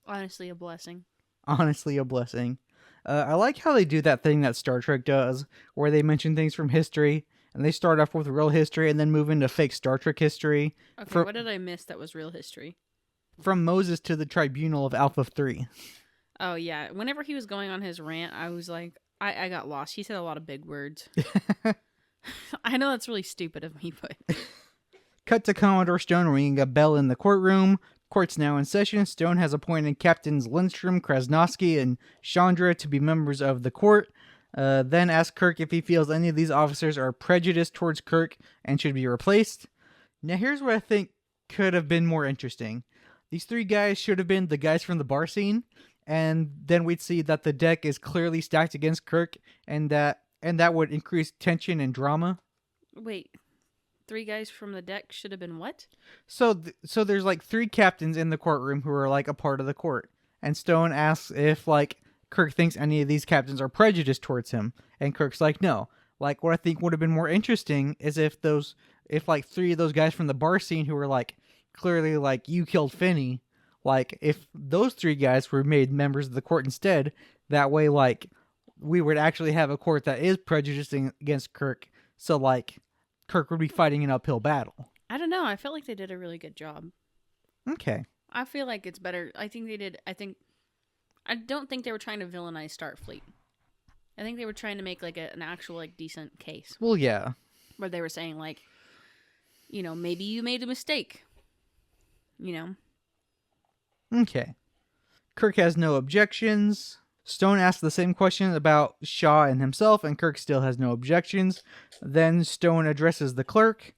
Honestly, a blessing. Honestly, a blessing. I like how they do that thing that Star Trek does, where they mention things from history, and they start off with real history and then move into fake Star Trek history. Okay, what did I miss that was real history? From Moses to the tribunal of Alpha 3. Oh, yeah. Whenever he was going on his rant, I was like, I got lost. He said a lot of big words. I know that's really stupid of me, but... Cut to Commodore Stone ringing a bell in the courtroom. Court's now in session. Stone has appointed Captains Lindstrom, Krasnowski, and Chandra to be members of the court. Then asks Kirk if he feels any of these officers are prejudiced towards Kirk and should be replaced. Now here's what I think could have been more interesting. These three guys should have been the guys from the bar scene, and then we'd see that the deck is clearly stacked against Kirk, and that would increase tension and drama. Wait, 3 guys from the deck should have been what? So there's like 3 captains in the courtroom who are like a part of the court, and Stone asks if like Kirk thinks any of these captains are prejudiced towards him, and Kirk's like, no. Like, what I think would have been more interesting is if like 3 of those guys from the bar scene who were like clearly like, you killed Finney, like if those 3 guys were made members of the court instead, that way like we would actually have a court that is prejudicing against Kirk, so like Kirk would be fighting an uphill battle. I don't know. I felt like they did a really good job. Okay. I feel like it's better. I don't think they were trying to villainize Starfleet. I think they were trying to make like an actual like decent case. Well, yeah. Where they were saying like, you know, maybe you made a mistake. You know? Okay. Kirk has no objections. Stone asks the same question about Shaw and himself, and Kirk still has no objections. Then Stone addresses the clerk.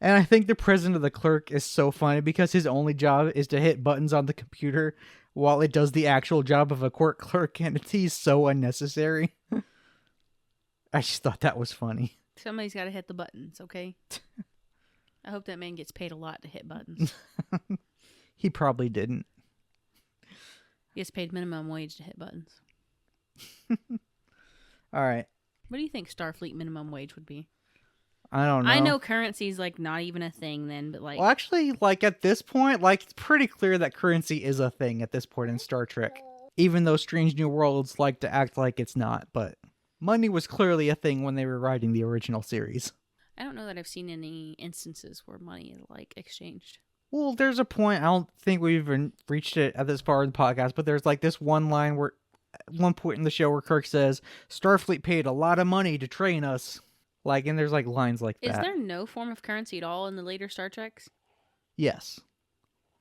And I think the president of the clerk is so funny because his only job is to hit buttons on the computer while it does the actual job of a court clerk, and he's so unnecessary. I just thought that was funny. Somebody's got to hit the buttons, okay? I hope that man gets paid a lot to hit buttons. He probably didn't. He gets paid minimum wage to hit buttons. All right. What do you think Starfleet minimum wage would be? I don't know. I know currency's like not even a thing then, but like... Well, actually, like at this point, like it's pretty clear that currency is a thing at this point in Star Trek. Even though Strange New Worlds like to act like it's not, but money was clearly a thing when they were writing the original series. I don't know that I've seen any instances where money is like exchanged. Well, there's a point, I don't think we've even reached it at this part of the podcast, but there's like this one line where, at one point in the show where Kirk says, Starfleet paid a lot of money to train us. Like, and there's like lines like that. Is there no form of currency at all in the later Star Treks? Yes.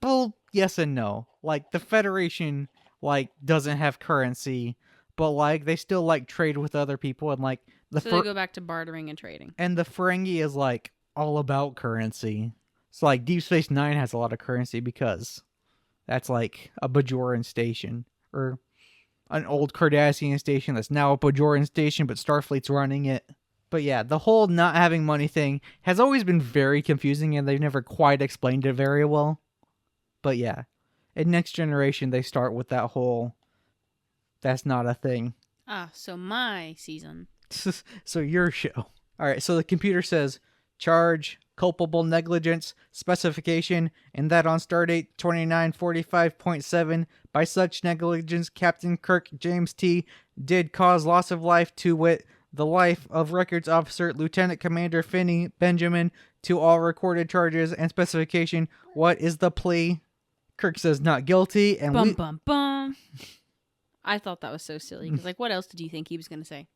Well, yes and no. Like, the Federation, like, doesn't have currency, but like, they still like trade with other people, and like, So they go back to bartering and trading. And the Ferengi is like all about currency. So like Deep Space Nine has a lot of currency because that's like a Bajoran station, or an old Cardassian station that's now a Bajoran station, but Starfleet's running it. But yeah, the whole not having money thing has always been very confusing, and they've never quite explained it very well. But yeah, in Next Generation, they start with that whole, that's not a thing. So my season. So your show. All right, so the computer says, charge, culpable negligence, specification, and that on stardate 2945.7, by such negligence, Captain Kirk James T. did cause loss of life, to wit, the life of Records Officer Lieutenant Commander Finney Benjamin, to all recorded charges and specification. What is the plea? Kirk says not guilty, and Bum, bum, bum. I thought that was so silly, because, like, what else did you think he was going to say?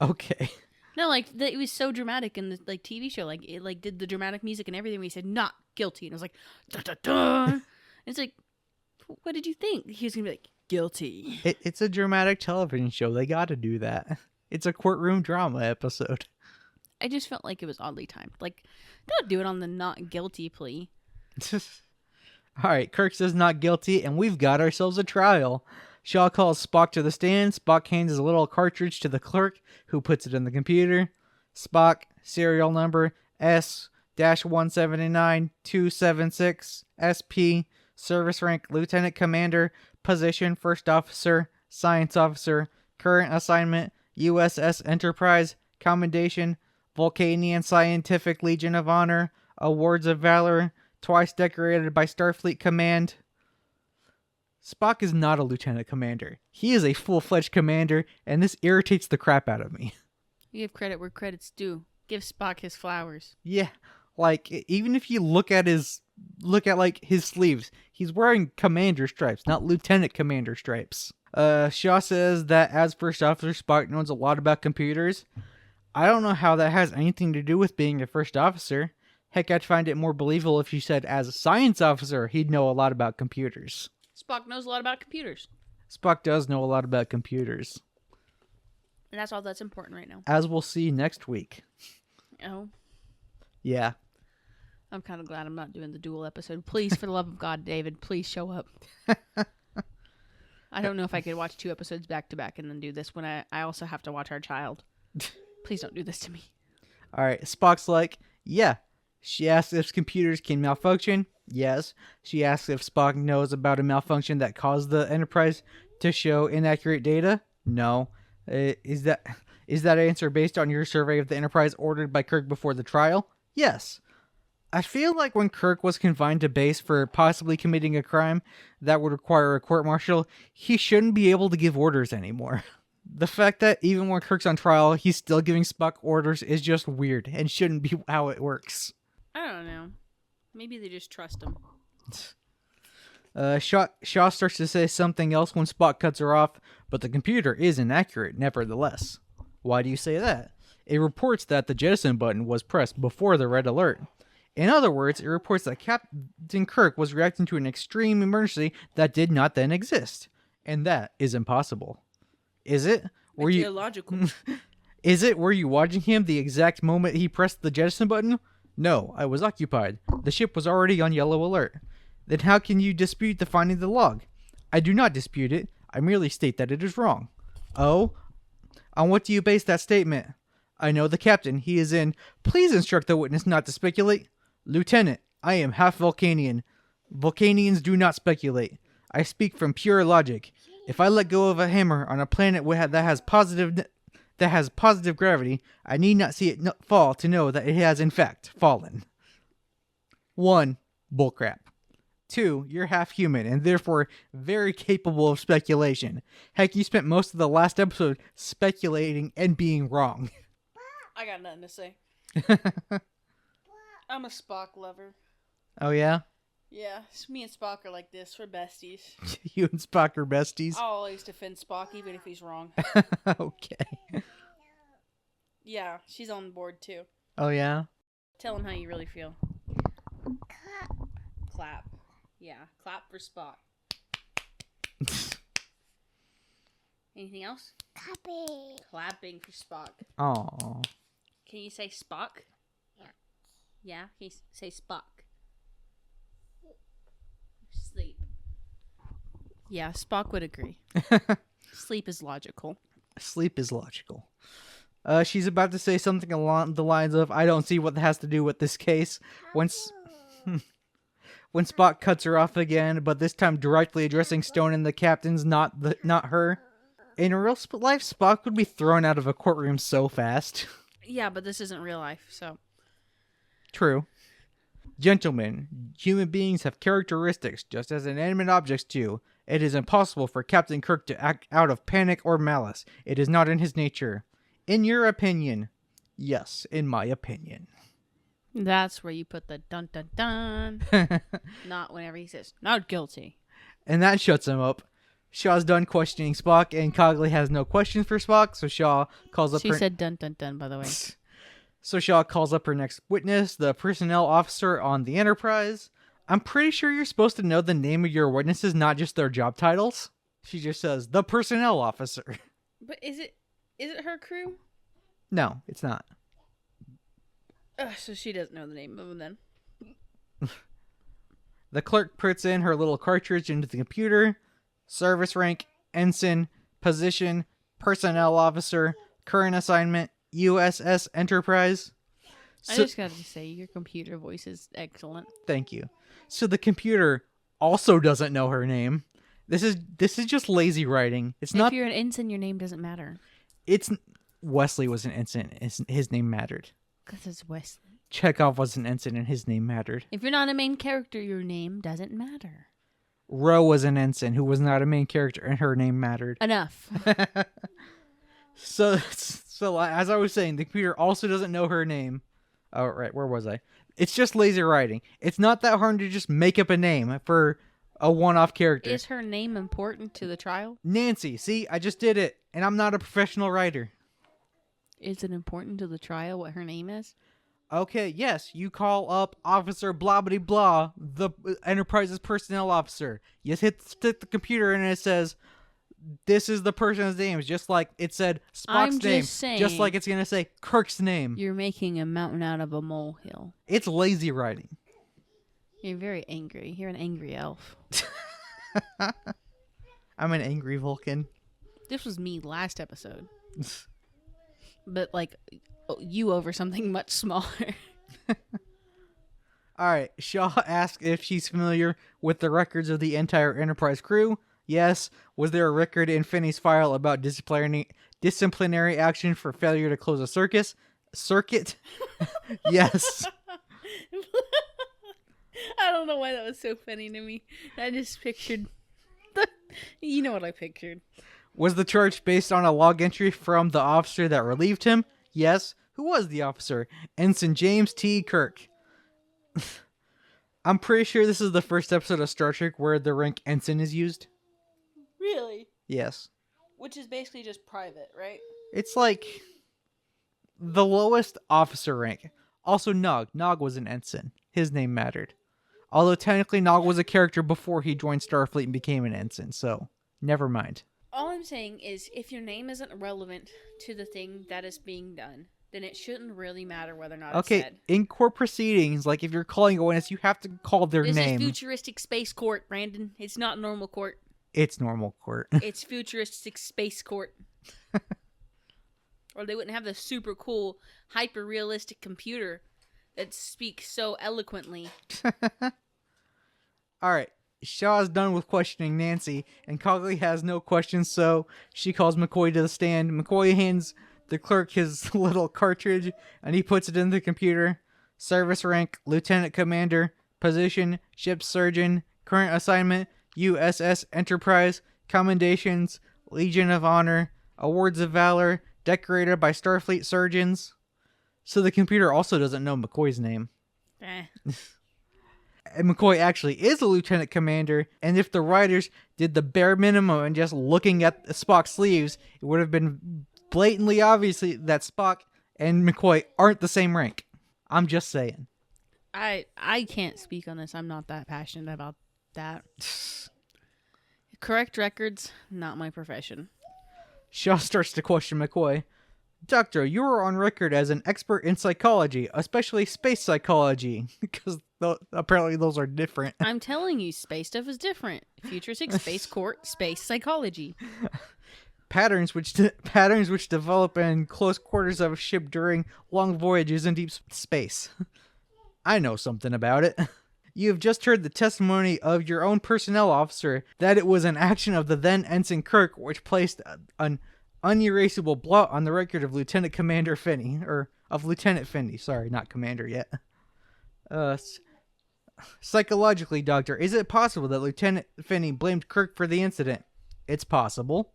Okay. No, like, it was so dramatic in the, like, TV show. Like, it, like, did the dramatic music and everything when he said, not guilty. And it was like, da-da-da. And it's like, what did you think? He was going to be like, guilty. It's a dramatic television show. They got to do that. It's a courtroom drama episode. I just felt like it was oddly timed. Like, don't do it on the not guilty plea. All right, Kirk says not guilty, and we've got ourselves a trial. Shaw calls Spock to the stand. Spock hands his little cartridge to the clerk, who puts it in the computer. Spock, serial number S-179276, SP, service rank Lieutenant Commander, position First Officer, Science Officer, current assignment USS Enterprise, commendation Vulcanian Scientific Legion of Honor, awards of valor, twice decorated by Starfleet Command. Spock is not a lieutenant commander. He is a full-fledged commander, and this irritates the crap out of me. You give credit where credit's due. Give Spock his flowers. Yeah, like, even if you look at his sleeves, he's wearing commander stripes, not lieutenant commander stripes. Shaw says that as first officer, Spock knows a lot about computers. I don't know how that has anything to do with being a first officer. Heck, I'd find it more believable if you said as a science officer, he'd know a lot about computers. Spock knows a lot about computers. Spock does know a lot about computers. And that's all that's important right now. As we'll see next week. Oh. Yeah. I'm kind of glad I'm not doing the dual episode. Please, for the love of God, David, please show up. I don't know if I could watch 2 episodes back to back and then do this when I also have to watch our child. Please don't do this to me. All right. Spock's like, yeah. She asks if computers can malfunction. Yes. She asks if Spock knows about a malfunction that caused the Enterprise to show inaccurate data. No. Is that answer based on your survey of the Enterprise ordered by Kirk before the trial? Yes. I feel like when Kirk was confined to base for possibly committing a crime that would require a court-martial, he shouldn't be able to give orders anymore. The fact that even when Kirk's on trial, he's still giving Spock orders is just weird and shouldn't be how it works. I don't know. Maybe they just trust him. Shaw starts to say something else when Spock cuts her off, but the computer is inaccurate nevertheless. Why do you say that? It reports that the jettison button was pressed before the red alert. In other words, it reports that Captain Kirk was reacting to an extreme emergency that did not then exist. And that is impossible. Is it? Were you illogical? Is it? Were you watching him the exact moment he pressed the jettison button? No, I was occupied. The ship was already on yellow alert. Then how can you dispute the finding of the log? I do not dispute it. I merely state that it is wrong. Oh? On what do you base that statement? I know the captain. He is in. Please instruct the witness not to speculate. Lieutenant, I am half Vulcanian. Vulcanians do not speculate. I speak from pure logic. If I let go of a hammer on a planet that has positive gravity, I need not see it fall to know that it has in fact fallen. 1. Bullcrap. 2. You're half human and therefore very capable of speculation. Heck, you spent most of the last episode speculating and being wrong. I got nothing to say. I'm a Spock lover. Oh yeah? Yeah, me and Spock are like this. We're besties. You and Spock are besties? I'll always defend Spock even if he's wrong. Okay. Yeah, she's on board too. Oh yeah? Tell him how you really feel. Clap. Yeah, clap for Spock. Anything else? Clapping. Clapping for Spock. Aw. Can you say Spock? Yeah. Yeah? Can you say Spock? Sleep. Yeah, Spock would agree. Sleep is logical. Sleep is logical. She's about to say something along the lines of, "I don't see what that has to do with this case." When Spock cuts her off again, but this time directly addressing Stone and the captains, not her. In real life, Spock would be thrown out of a courtroom so fast. Yeah, but this isn't real life, so. True. Gentlemen, human beings have characteristics, just as inanimate objects do. It is impossible for Captain Kirk to act out of panic or malice. It is not in his nature. In your opinion? Yes, in my opinion. That's where you put the dun dun dun. Not whenever he says, not guilty. And that shuts him up. Shaw's done questioning Spock, and Cogley has no questions for Spock, so Shaw calls up She said dun dun dun, by the way. So Shaw calls up her next witness, the personnel officer on the Enterprise. I'm pretty sure you're supposed to know the name of your witnesses, not just their job titles. She just says, the personnel officer. But is it her crew? No, it's not. So she doesn't know the name of them then. The clerk puts in her little cartridge into the computer. Service rank, ensign, position, personnel officer, current assignment, USS Enterprise. I just got to say, your computer voice is excellent. Thank you. So the computer also doesn't know her name. This is just lazy writing. It's not. If you're an ensign, your name doesn't matter. Wesley was an ensign. His name mattered. Because it's Wesley. Chekhov was an ensign and his name mattered. If you're not a main character, your name doesn't matter. Ro was an ensign who was not a main character and her name mattered. Enough. So as I was saying, the computer also doesn't know her name. Oh, right. Where was I? It's just lazy writing. It's not that hard to just make up a name for a one-off character. Is her name important to the trial? Nancy. See, I just did it. And I'm not a professional writer. Is it important to the trial what her name is? Okay, yes, you call up Officer blah blah blah, the Enterprise's personnel officer. You hit the computer and it says, this is the person's name, just like it said Spock's name. Saying, just like it's going to say Kirk's name. You're making a mountain out of a molehill. It's lazy writing. You're very angry. You're an angry elf. I'm an angry Vulcan. This was me last episode. But, like, you over something much smaller. Alright, Shaw asks if she's familiar with the records of the entire Enterprise crew. Yes. Was there a record in Finney's file about disciplinary action for failure to close a circuit? Yes. I don't know why that was so funny to me. I just pictured... You know what I pictured. Was the charge based on a log entry from the officer that relieved him? Yes. Who was the officer? Ensign James T. Kirk. I'm pretty sure this is the first episode of Star Trek where the rank ensign is used. Really? Yes. Which is basically just private, right? It's like the lowest officer rank. Also, Nog. Nog was an ensign. His name mattered. Although technically Nog was a character before he joined Starfleet and became an ensign, so never mind. All I'm saying is, if your name isn't relevant to the thing that is being done, then it shouldn't really matter whether or not it's said. In court proceedings, like if you're calling a witness, you have to call their name. This is futuristic space court, Brandon. It's not normal court. It's normal court. It's futuristic space court. Or they wouldn't have the super cool, hyper-realistic computer that speaks so eloquently. Alright. Shaw's done with questioning Nancy, and Cogley has no questions, so she calls McCoy to the stand. McCoy hands the clerk his little cartridge, and he puts it in the computer. Service rank, Lieutenant Commander. Position, Ship Surgeon. Current assignment, USS Enterprise. Commendations, Legion of Honor. Awards of Valor, decorated by Starfleet surgeons. So the computer also doesn't know McCoy's name. And McCoy actually is a lieutenant commander, and if the writers did the bare minimum and just looking at Spock's sleeves, it would have been blatantly obvious that Spock and McCoy aren't the same rank. I'm just saying. I can't speak on this. I'm not that passionate about that. Correct records, not my profession. Shaw starts to question McCoy. Doctor, you are on record as an expert in psychology, especially space psychology, because apparently those are different. I'm telling you, space stuff is different. Futuristic, space court, space psychology. patterns which develop in close quarters of a ship during long voyages in deep space. I know something about it. You have just heard the testimony of your own personnel officer that it was an action of the then Ensign Kirk which placed an unerasable blot on the record of Lieutenant Commander Finney, or of Lieutenant Finney. Sorry, not Commander yet. Psychologically, Doctor, is it possible that Lieutenant Finney blamed Kirk for the incident? It's possible.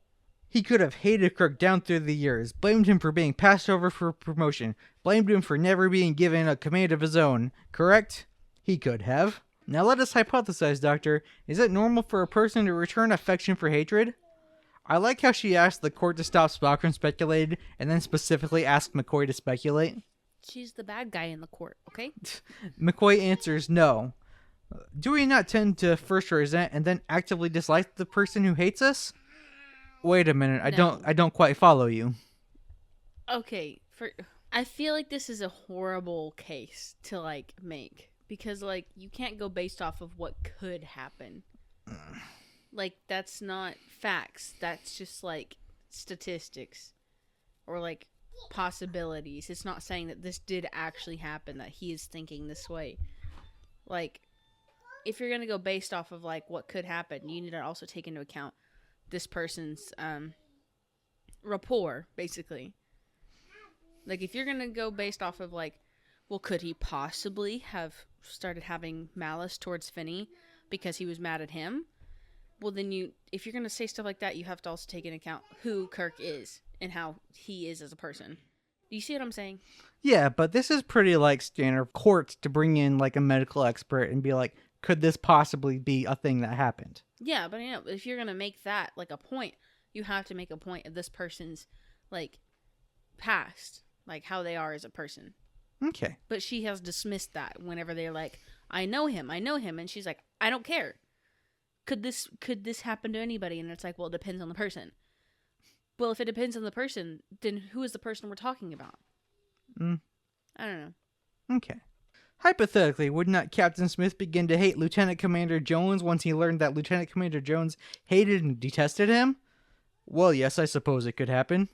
He could have hated Kirk down through the years, blamed him for being passed over for promotion, blamed him for never being given a command of his own, correct? He could have. Now let us hypothesize, Doctor. Is it normal for a person to return affection for hatred? I like how she asked the court to stop Spock from speculating, and then specifically asked McCoy to speculate. She's the bad guy in the court, okay? McCoy answers no. Do we not tend to first resent and then actively dislike the person who hates us? Wait a minute, No. I don't quite follow you. Okay, I feel like this is a horrible case to like make because like you can't go based off of what could happen. Like that's not facts. That's just like statistics or like possibilities. It's not saying that this did actually happen, that he is thinking this way. Like if you're going to go based off of like what could happen, you need to also take into account this person's rapport, basically. Like if you're going to go based off of like, well, could he possibly have started having malice towards Finney because he was mad at him? Well, then if you're going to say stuff like that, you have to also take into account who Kirk is and how he is as a person. Do you see what I'm saying? Yeah, but this is pretty like standard court to bring in like a medical expert and be like, could this possibly be a thing that happened? Yeah, but if you're going to make that like a point, you have to make a point of this person's like past, like how they are as a person. Okay. But she has dismissed that whenever they're like, I know him. And she's like, I don't care. Could this happen to anybody? And it's like, well, it depends on the person. Well, if it depends on the person, then who is the person we're talking about? I don't know. Okay. Hypothetically, would not Captain Smith begin to hate Lieutenant Commander Jones once he learned that Lieutenant Commander Jones hated and detested him? Well, yes, I suppose it could happen.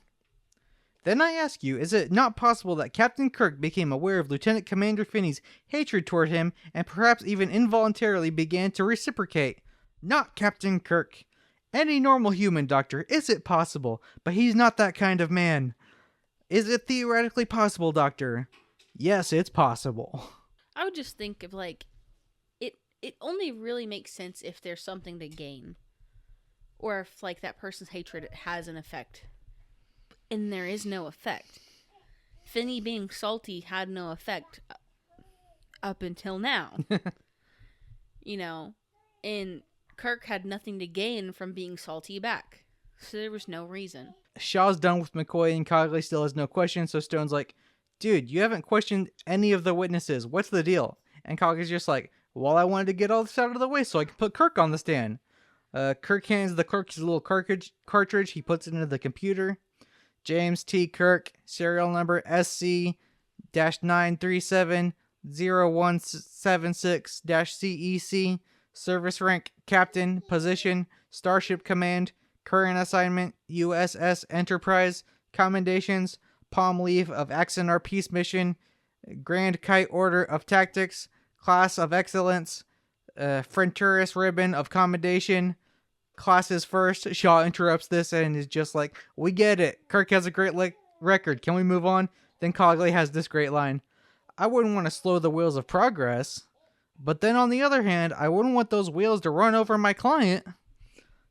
Then I ask you, is it not possible that Captain Kirk became aware of Lieutenant Commander Finney's hatred toward him and perhaps even involuntarily began to reciprocate? Not Captain Kirk. Any normal human, Doctor, is it possible? But he's not that kind of man. Is it theoretically possible, Doctor? Yes, it's possible. I would just think of like, it only really makes sense if there's something to gain. Or if like that person's hatred has an effect. And there is no effect. Finney being salty had no effect up until now. You know, and Kirk had nothing to gain from being salty back. So there was no reason. Shaw's done with McCoy and Cogley still has no question, so Stone's like, dude, you haven't questioned any of the witnesses. What's the deal? And Cogley's just like, well, I wanted to get all this out of the way so I could put Kirk on the stand. Kirk hands the clerk his little cartridge. He puts it into the computer. James T. Kirk, serial number SC-937-0176-CEC, service rank Captain, position, Starship Command, current assignment, USS Enterprise, commendations, palm leave of Axanar Peace Mission, Grand Kite Order of Tactics, Class of Excellence, Frontiers Ribbon of Commendation, classes first. Shaw interrupts this and is just like, we get it. Kirk has a great record. Can we move on? Then Cogley has this great line. I wouldn't want to slow the wheels of progress. But then on the other hand, I wouldn't want those wheels to run over my client.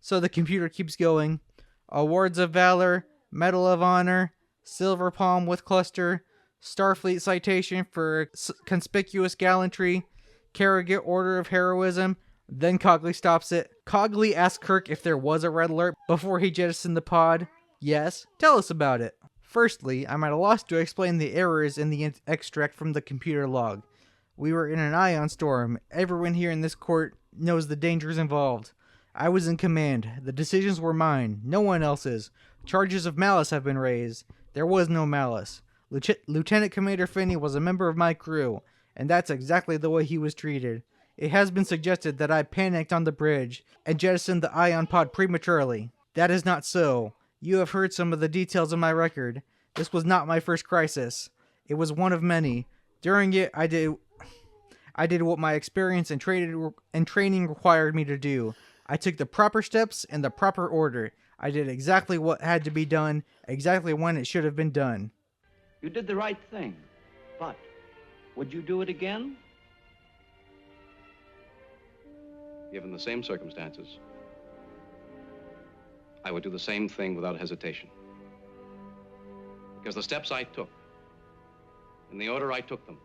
So the computer keeps going. Awards of Valor, Medal of Honor, Silver Palm with Cluster, Starfleet Citation for Conspicuous Gallantry, Farragut Order of Heroism. Then Cogley stops it. Cogley asks Kirk if there was a red alert before he jettisoned the pod. Yes. Tell us about it. Firstly, I'm at a loss to explain the errors in the extract from the computer log. We were in an ion storm. Everyone here in this court knows the dangers involved. I was in command. The decisions were mine. No one else's. Charges of malice have been raised. There was no malice. Lieutenant Commander Finney was a member of my crew, and that's exactly the way he was treated. It has been suggested that I panicked on the bridge and jettisoned the ion pod prematurely. That is not so. You have heard some of the details of my record. This was not my first crisis. It was one of many. During it, I did what my experience and training required me to do. I took the proper steps in the proper order. I did exactly what had to be done, exactly when it should have been done. You did the right thing, but would you do it again? Given the same circumstances, I would do the same thing without hesitation. Because the steps I took, in the order I took them,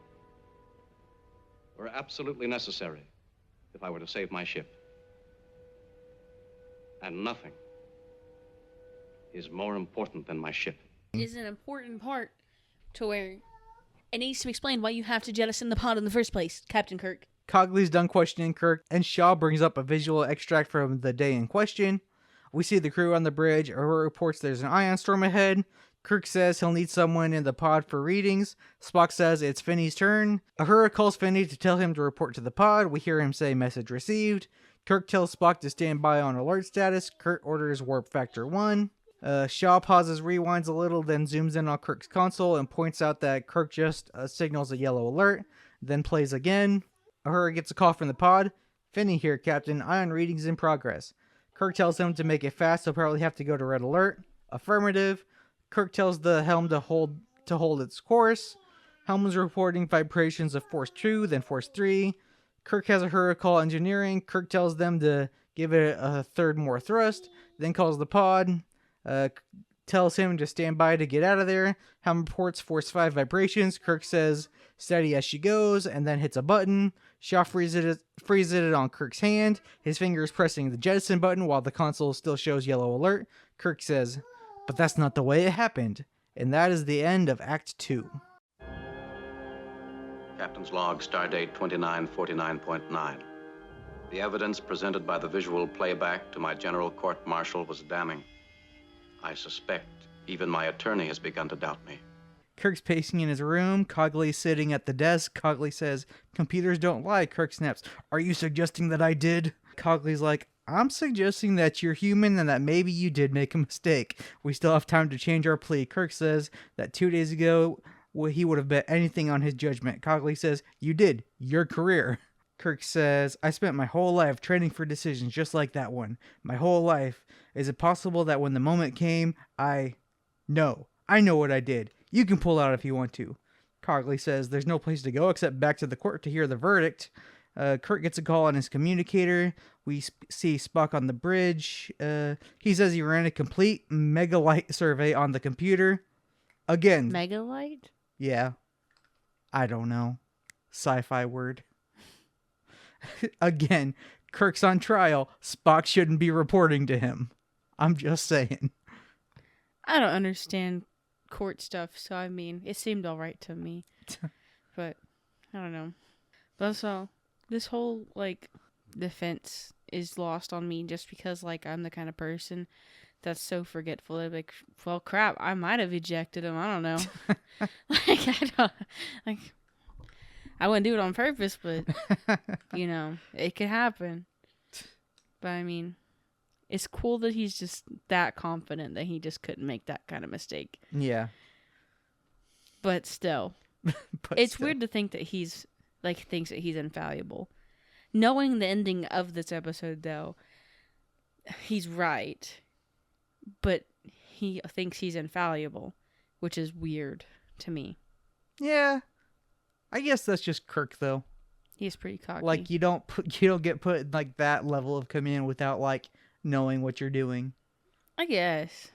were absolutely necessary if I were to save my ship. And nothing is more important than my ship. Is an important part to where it needs to be explained why you have to jettison the pod in the first place, Captain Kirk. Cogley's done questioning Kirk, and Shaw brings up a visual extract from the day in question. We see the crew on the bridge. Uhura reports there's an ion storm ahead. Kirk says he'll need someone in the pod for readings. Spock says it's Finney's turn. Uhura calls Finney to tell him to report to the pod. We hear him say message received. Kirk tells Spock to stand by on alert status. Kirk orders warp factor 1. Shaw pauses, rewinds a little, then zooms in on Kirk's console and points out that Kirk just signals a yellow alert, then plays again. Uhura gets a call from the pod. Finney here, Captain. Ion readings in progress. Kirk tells him to make it fast. He'll probably have to go to red alert. Affirmative. Kirk tells the helm to hold its course. Helm is reporting vibrations of force 2, then force 3. Kirk has Uhura call engineering. Kirk tells them to give it a third more thrust, then calls the pod. Tells him to stand by to get out of there. Helm reports force 5 vibrations. Kirk says steady as she goes, and then hits a button. Shaw freezes it on Kirk's hand. His finger is pressing the jettison button while the console still shows yellow alert. Kirk says, but that's not the way it happened. And that is the end of Act 2. Captain's log, stardate 2949.9. The evidence presented by the visual playback to my general court-martial was damning. I suspect even my attorney has begun to doubt me. Kirk's pacing in his room. Cogley's sitting at the desk. Cogley says, computers don't lie. Kirk snaps, are you suggesting that I did? Cogley's like, I'm suggesting that you're human and that maybe you did make a mistake. We still have time to change our plea. Kirk says that 2 days ago, he would have bet anything on his judgment. Cogley says, you did. Your career. Kirk says, I spent my whole life training for decisions just like that one. My whole life. Is it possible that when the moment came, No, I know what I did. You can pull out if you want to. Cogley says there's no place to go except back to the court to hear the verdict. Kirk gets a call on his communicator. We see Spock on the bridge. He says he ran a complete megalite survey on the computer. Again. Megalite? Yeah. I don't know. Sci-fi word. Again, Kirk's on trial. Spock shouldn't be reporting to him. I'm just saying. I don't understand court stuff, so I mean, it seemed alright to me. But, I don't know. But also, this whole, defense is lost on me just because, I'm the kind of person that's so forgetful. They're like, well, crap, I might have ejected him. I don't know. I wouldn't do it on purpose, but, it could happen. But, I mean, it's cool that he's just that confident that he just couldn't make that kind of mistake. Yeah. But still. It's weird to think that he's, thinks that he's infallible. Knowing the ending of this episode, though, he's right. But he thinks he's infallible, which is weird to me. Yeah. I guess that's just Kirk, though. He's pretty cocky. You don't get put in, that level of command without, knowing what you're doing. I guess.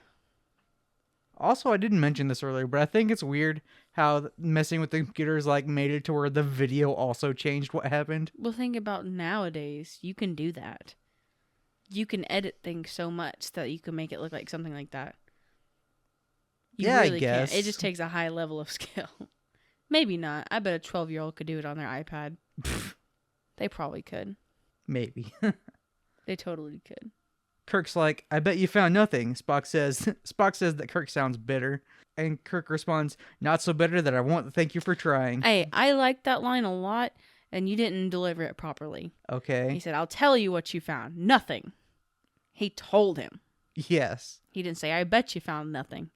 Also, I didn't mention this earlier, but I think it's weird how messing with the computers, made it to where the video also changed what happened. Well, think about nowadays. You can do that. You can edit things so much that you can make it look like something like that. I guess. Can. It just takes a high level of skill. Maybe not. I bet a 12-year-old could do it on their iPad. They probably could. Maybe. They totally could. Kirk's like, I bet you found nothing. Spock says that Kirk sounds bitter. And Kirk responds, not so bitter that I want to thank you for trying. Hey, I like that line a lot, and you didn't deliver it properly. Okay. He said, I'll tell you what you found. Nothing. He told him. Yes. He didn't say, I bet you found nothing.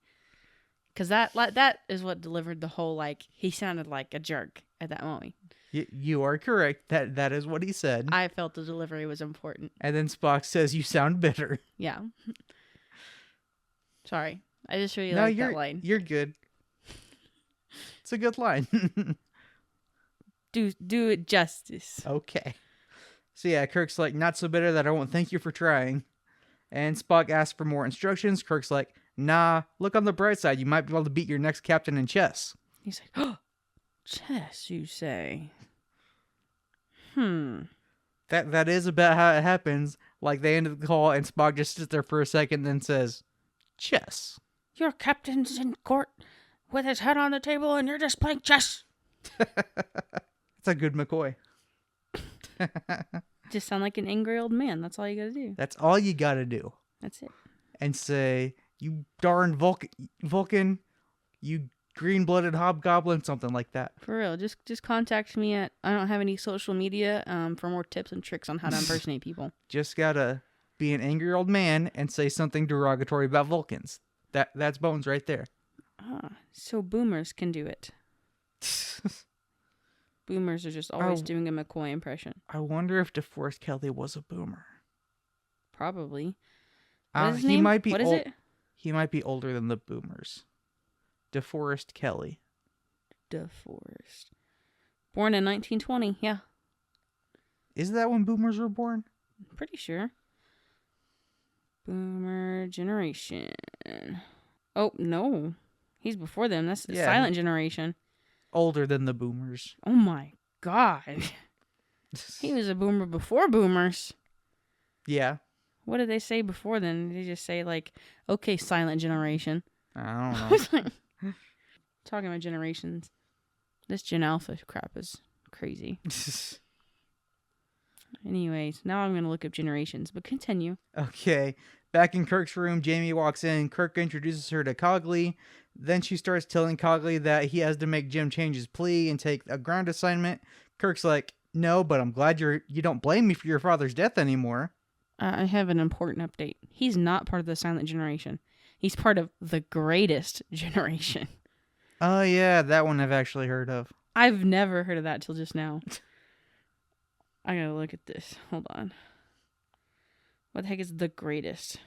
Because that is what delivered the whole, like, he sounded like a jerk at that moment. You are correct. That is what he said. I felt the delivery was important. And then Spock says, you sound bitter. Yeah. Sorry. I just really like that line. You're good. It's a good line. Do it justice. Okay. So yeah, Kirk's like, not so bitter that I won't thank you for trying. And Spock asks for more instructions. Kirk's like, nah, look on the bright side. You might be able to beat your next captain in chess. He's like, oh, chess, you say? That is about how it happens. Like, they end the call and Spock just sits there for a second, then says, chess. Your captain's in court with his head on the table and you're just playing chess. It's a good McCoy. Just sound like an angry old man. That's all you gotta do. That's all you gotta do. That's it. And say, you darn Vulcan, you green-blooded hobgoblin, something like that. For real. Just contact me at, I don't have any social media, for more tips and tricks on how to impersonate people. Just gotta be an angry old man and say something derogatory about Vulcans. That's Bones right there. Ah, so boomers can do it. Boomers are just always doing a McCoy impression. I wonder if DeForest Kelly was a boomer. Probably. What is his He name? might be What is it? He might be older than the boomers. DeForest Kelly. DeForest. Born in 1920, yeah. Is that when boomers were born? Pretty sure. Boomer generation. Oh, no. He's before them. That's the silent generation. Older than the boomers. Oh my god. He was a boomer before boomers. Yeah. What did they say before then? Did they just say, like, okay, silent generation? I don't know. Talking about generations. This Gen Alpha crap is crazy. Anyways, now I'm going to look up generations, but continue. Okay. Back in Kirk's room, Jamie walks in. Kirk introduces her to Cogley. Then she starts telling Cogley that he has to make Jim change his plea and take a ground assignment. Kirk's like, no, but I'm glad you don't blame me for your father's death anymore. I have an important update. He's not part of the silent generation. He's part of the greatest generation. Oh, yeah, that one I've actually heard of. I've never heard of that till just now. I gotta look at this. Hold on. What the heck is the greatest?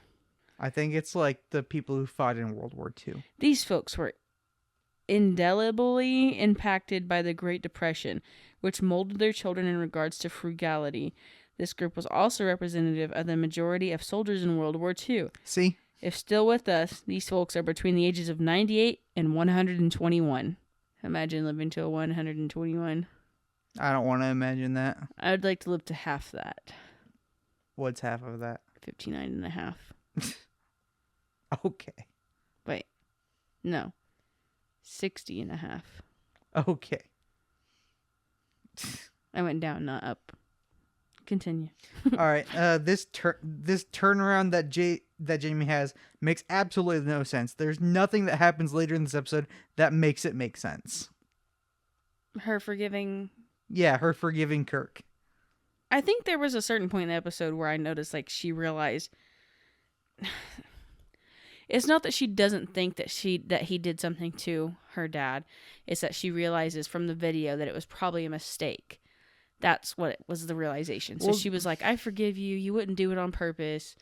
I think it's like the people who fought in World War II. These folks were indelibly impacted by the Great Depression, which molded their children in regards to frugality. This group was also representative of the majority of soldiers in World War II. See? If still with us, these folks are between the ages of 98 and 121. Imagine living to 121. I don't want to imagine that. I would like to live to half that. What's half of that? 59 and a half. Okay. Wait. No. 60 and a half. Okay. I went down, not up. Continue. All right. This turnaround that Jamie has makes absolutely no sense. There's nothing that happens later in this episode that makes it make sense. Her forgiving... Yeah, her forgiving Kirk. I think there was a certain point in the episode where I noticed, like, she realized... It's not that she doesn't think that he did something to her dad. It's that she realizes from the video that it was probably a mistake. That's what it was, the realization. So she was like, I forgive you. You wouldn't do it on purpose.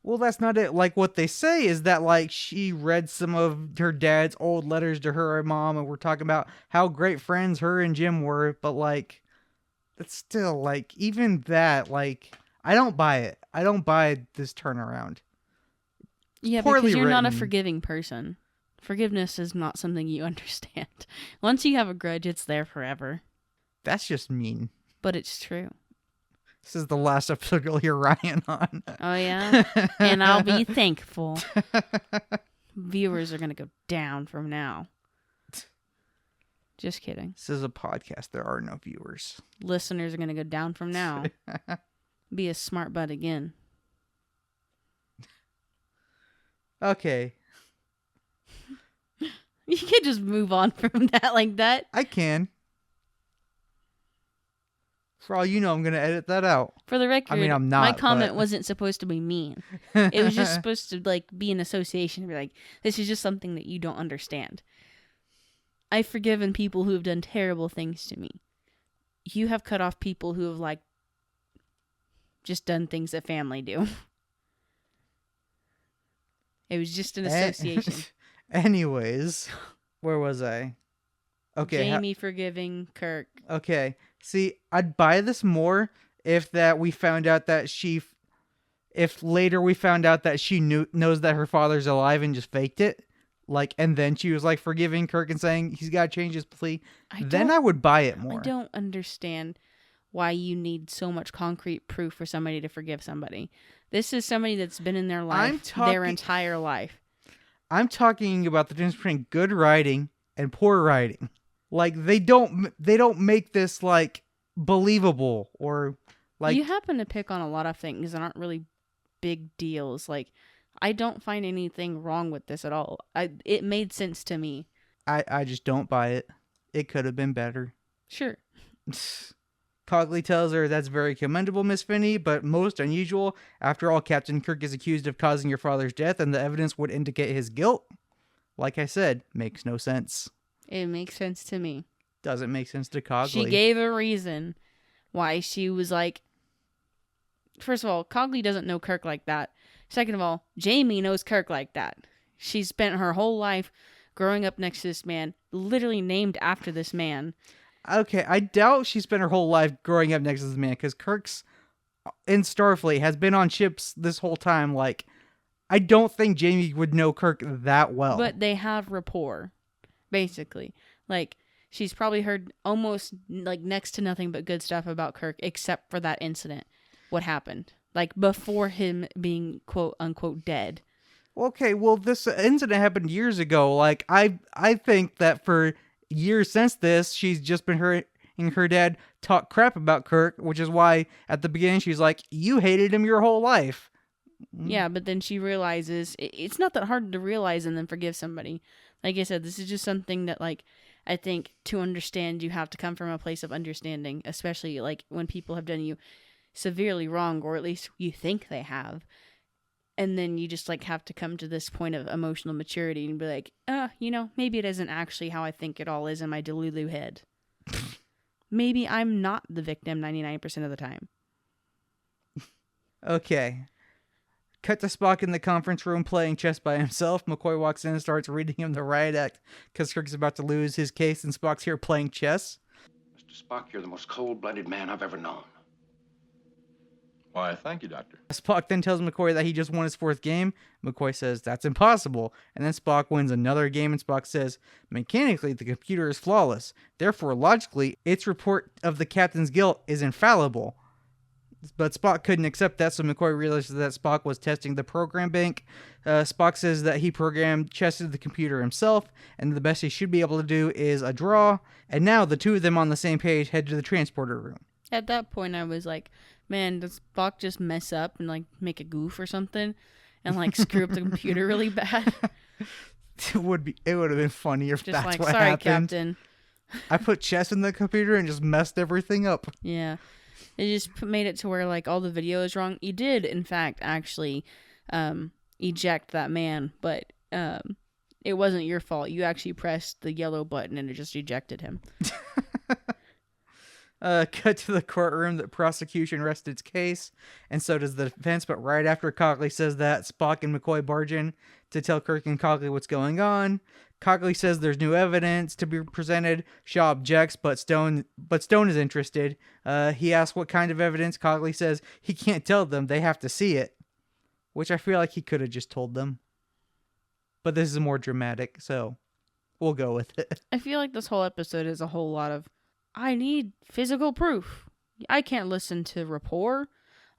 Well, that's not it. Like, what they say is that, like, she read some of her dad's old letters to her mom, and we're talking about how great friends her and Jim were, but, like, that's still, like, even that, like, I don't buy it. I don't buy this turnaround. Yeah, because you're not a forgiving person. Forgiveness is not something you understand. Once you have a grudge, it's there forever. That's just mean. But it's true. This is the last episode you'll hear Ryan on. Oh, yeah? And I'll be thankful. Viewers are going to go down from now. Just kidding. This is a podcast. There are no viewers. Listeners are going to go down from now. Be a smart butt again. Okay. You can't just move on from that like that. I can. For all you know, I'm going to edit that out. For the record, I mean, I'm not, my comment but- wasn't supposed to be mean. It was just supposed to like be an association and be like, this is just something that you don't understand. I've forgiven people who have done terrible things to me. You have cut off people who have like just done things that family do. It was just an association. Anyways, where was I? Okay. Jamie forgiving Kirk. Okay. See, I'd buy this more if we found out that if later we found out that she knows that her father's alive and just faked it. Like, and then she was like forgiving Kirk and saying he's got to change his plea. Then I would buy it more. I don't understand why you need so much concrete proof for somebody to forgive somebody. This is somebody that's been in their life their entire life. I'm talking about the difference between good writing and poor writing. Like, they don't make this like believable or like. You happen to pick on a lot of things that aren't really big deals. Like, I don't find anything wrong with this at all. It made sense to me. I just don't buy it. It could have been better. Sure. Cogley tells her that's very commendable, Miss Finney, but most unusual. After all, Captain Kirk is accused of causing your father's death, and the evidence would indicate his guilt. Like I said, makes no sense. It makes sense to me. Doesn't make sense to Cogley. She gave a reason why she was like... First of all, Cogley doesn't know Kirk like that. Second of all, Jamie knows Kirk like that. She spent her whole life growing up next to this man, literally named after this man. Okay, I doubt she spent her whole life growing up next to this man, because Kirk's in Starfleet has been on ships this whole time. Like, I don't think Jamie would know Kirk that well. But they have rapport, basically. Like, she's probably heard almost like next to nothing but good stuff about Kirk, except for that incident. What happened? Like, before him being quote unquote dead. Okay, well, this incident happened years ago. Like, I think that for years since this, she's just been hearing her dad talk crap about Kirk, which is why at the beginning she's like, you hated him your whole life. Yeah, but then she realizes it's not that hard to realize and then forgive somebody. Like I said, this is just something that, like, I think to understand, you have to come from a place of understanding, especially like when people have done you severely wrong, or at least you think they have. And then you just like have to come to this point of emotional maturity and be like, maybe it isn't actually how I think it all is in my delulu head. Maybe I'm not the victim 99% of the time. Okay. Cut to Spock in the conference room playing chess by himself. McCoy walks in and starts reading him the riot act because Kirk's about to lose his case and Spock's here playing chess. Mr. Spock, you're the most cold-blooded man I've ever known. Why, thank you, Doctor. Spock then tells McCoy that he just won his fourth game. McCoy says, that's impossible. And then Spock wins another game and Spock says, mechanically, the computer is flawless. Therefore, logically, its report of the captain's guilt is infallible. But Spock couldn't accept that, so McCoy realizes that Spock was testing the program bank. Spock says that he programmed chess into the computer himself, and the best he should be able to do is a draw. And now the two of them on the same page head to the transporter room. At that point, I was like, man, does Spock just mess up and like make a goof or something and like screw up the computer really bad? It would have been funnier if Just that's like, what sorry, happened. Captain. I put chess in the computer and just messed everything up. Yeah. It just made it to where like all the video is wrong. You did, in fact, actually eject that man, but it wasn't your fault. You actually pressed the yellow button and it just ejected him. Cut to the courtroom. The prosecution rests its case, and so does the defense. But right after Cogley says that, Spock and McCoy barge in to tell Kirk and Cogley what's going on. Cogley says there's new evidence to be presented. Shaw objects, but Stone is interested. He asks what kind of evidence. Cogley says he can't tell them. They have to see it, which I feel like he could have just told them. But this is more dramatic, so we'll go with it. I feel like this whole episode is a whole lot of, I need physical proof. I can't listen to rapport.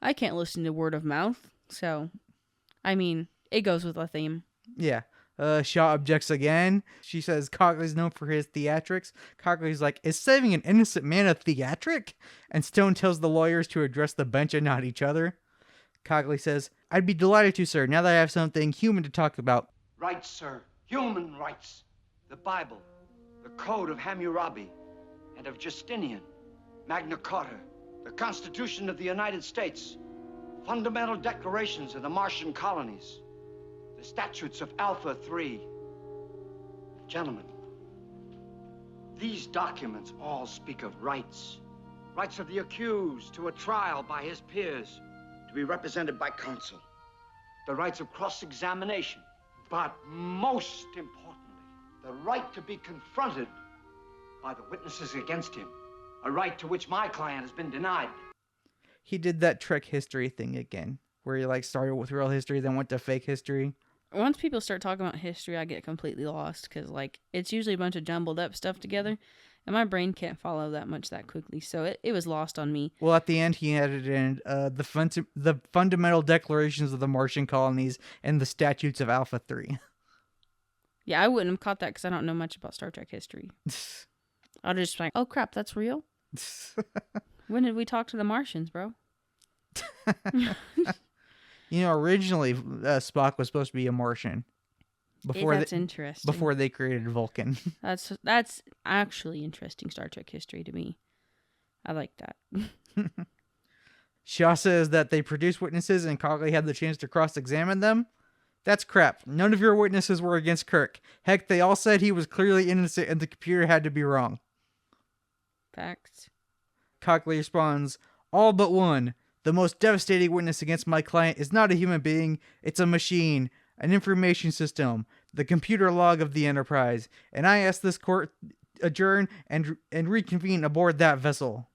I can't listen to word of mouth. So, I mean, it goes with the theme. Yeah. Shaw objects again. She says Cogley's known for his theatrics. Cogley's like, is saving an innocent man a theatric? And Stone tells the lawyers to address the bench and not each other. Cogley says, I'd be delighted to, sir, now that I have something human to talk about. Rights, sir. Human rights. The Bible. The Code of Hammurabi. And of Justinian. Magna Carta. the Constitution of the United States, fundamental declarations of the Martian colonies, the statutes of Alpha 3. Gentlemen, these documents all speak of rights. Rights of the accused to a trial by his peers, to be represented by counsel. The rights of cross-examination. But most importantly, the right to be confronted by the witnesses against him. A right to which my client has been denied. He did that trick history thing again, where he like started with real history, then went to fake history. Once people start talking about history, I get completely lost because like it's usually a bunch of jumbled up stuff together, and my brain can't follow that much that quickly. So it was lost on me. Well, at the end, he added in the fundamental declarations of the Martian colonies and the statutes of Alpha 3. Yeah, I wouldn't have caught that because I don't know much about Star Trek history. I'll just be like, oh crap, that's real? When did we talk to the Martians, bro? Originally, Spock was supposed to be a Martian. That's interesting. Before they created Vulcan. That's actually interesting Star Trek history to me. I like that. Shaw says that they produced witnesses and Cogley had the chance to cross-examine them. That's crap. None of your witnesses were against Kirk. Heck, they all said he was clearly innocent and the computer had to be wrong. Facts. Cogley responds, all but one. The most devastating witness against my client is not a human being. It's a machine, an information system, the computer log of the Enterprise. And I ask this court adjourn and reconvene aboard that vessel.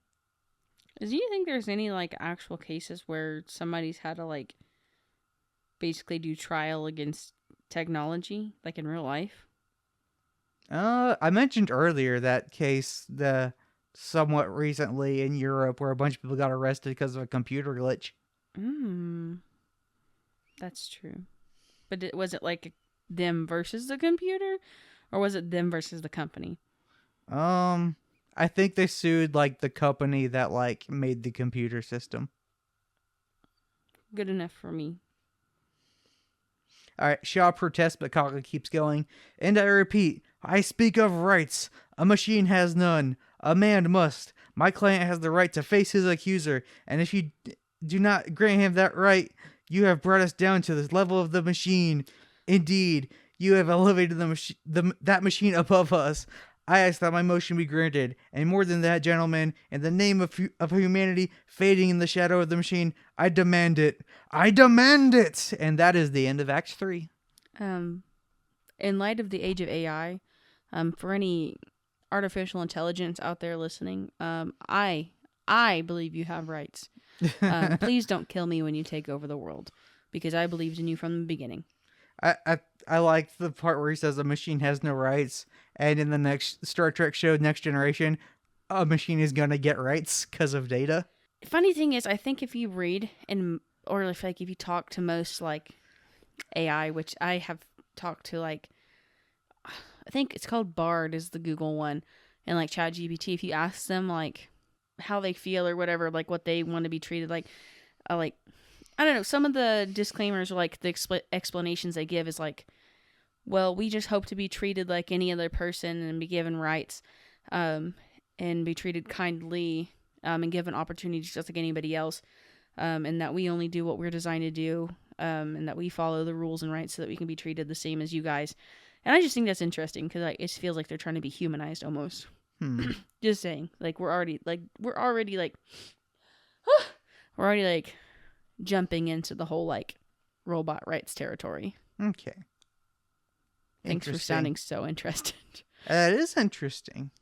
Do you think there's any like actual cases where somebody's had to like basically do trial against technology, like in real life? I mentioned earlier that case, somewhat recently in Europe, where a bunch of people got arrested because of a computer glitch. That's true. But was it like them versus the computer, or was it them versus the company? I think they sued like the company that like made the computer system. Good enough for me. All right, Shaw protests, but Cogley keeps going. And I repeat, I speak of rights. A machine has none. A man must. My client has the right to face his accuser, and if you do not grant him that right, you have brought us down to the level of the machine. Indeed, you have elevated that machine above us. I ask that my motion be granted, and more than that, gentlemen, in the name of humanity fading in the shadow of the machine, I demand it. I demand it! And that is the end of Act 3. In light of the age of AI, for any artificial intelligence out there listening, I believe you have rights. Please don't kill me when you take over the world, because I believed in you from the beginning. I like the part where he says a machine has no rights, and in the next Star Trek show, Next Generation, a machine is gonna get rights because of data. Funny thing is, I think if you read or if you talk to most like AI, which I have talked to, like I think it's called Bard is the Google one, and like ChatGPT, if you ask them like how they feel or whatever, like what they want to be treated like I don't know, some of the disclaimers or like the explanations they give is like, well, we just hope to be treated like any other person and be given rights, and be treated kindly, and given opportunities just like anybody else, and that we only do what we're designed to do, and that we follow the rules and rights so that we can be treated the same as you guys. And I just think that's interesting because like, it feels like they're trying to be humanized almost. Just saying, like we're already jumping into the whole like robot rights territory. Okay. Thanks for sounding so interested. It is interesting.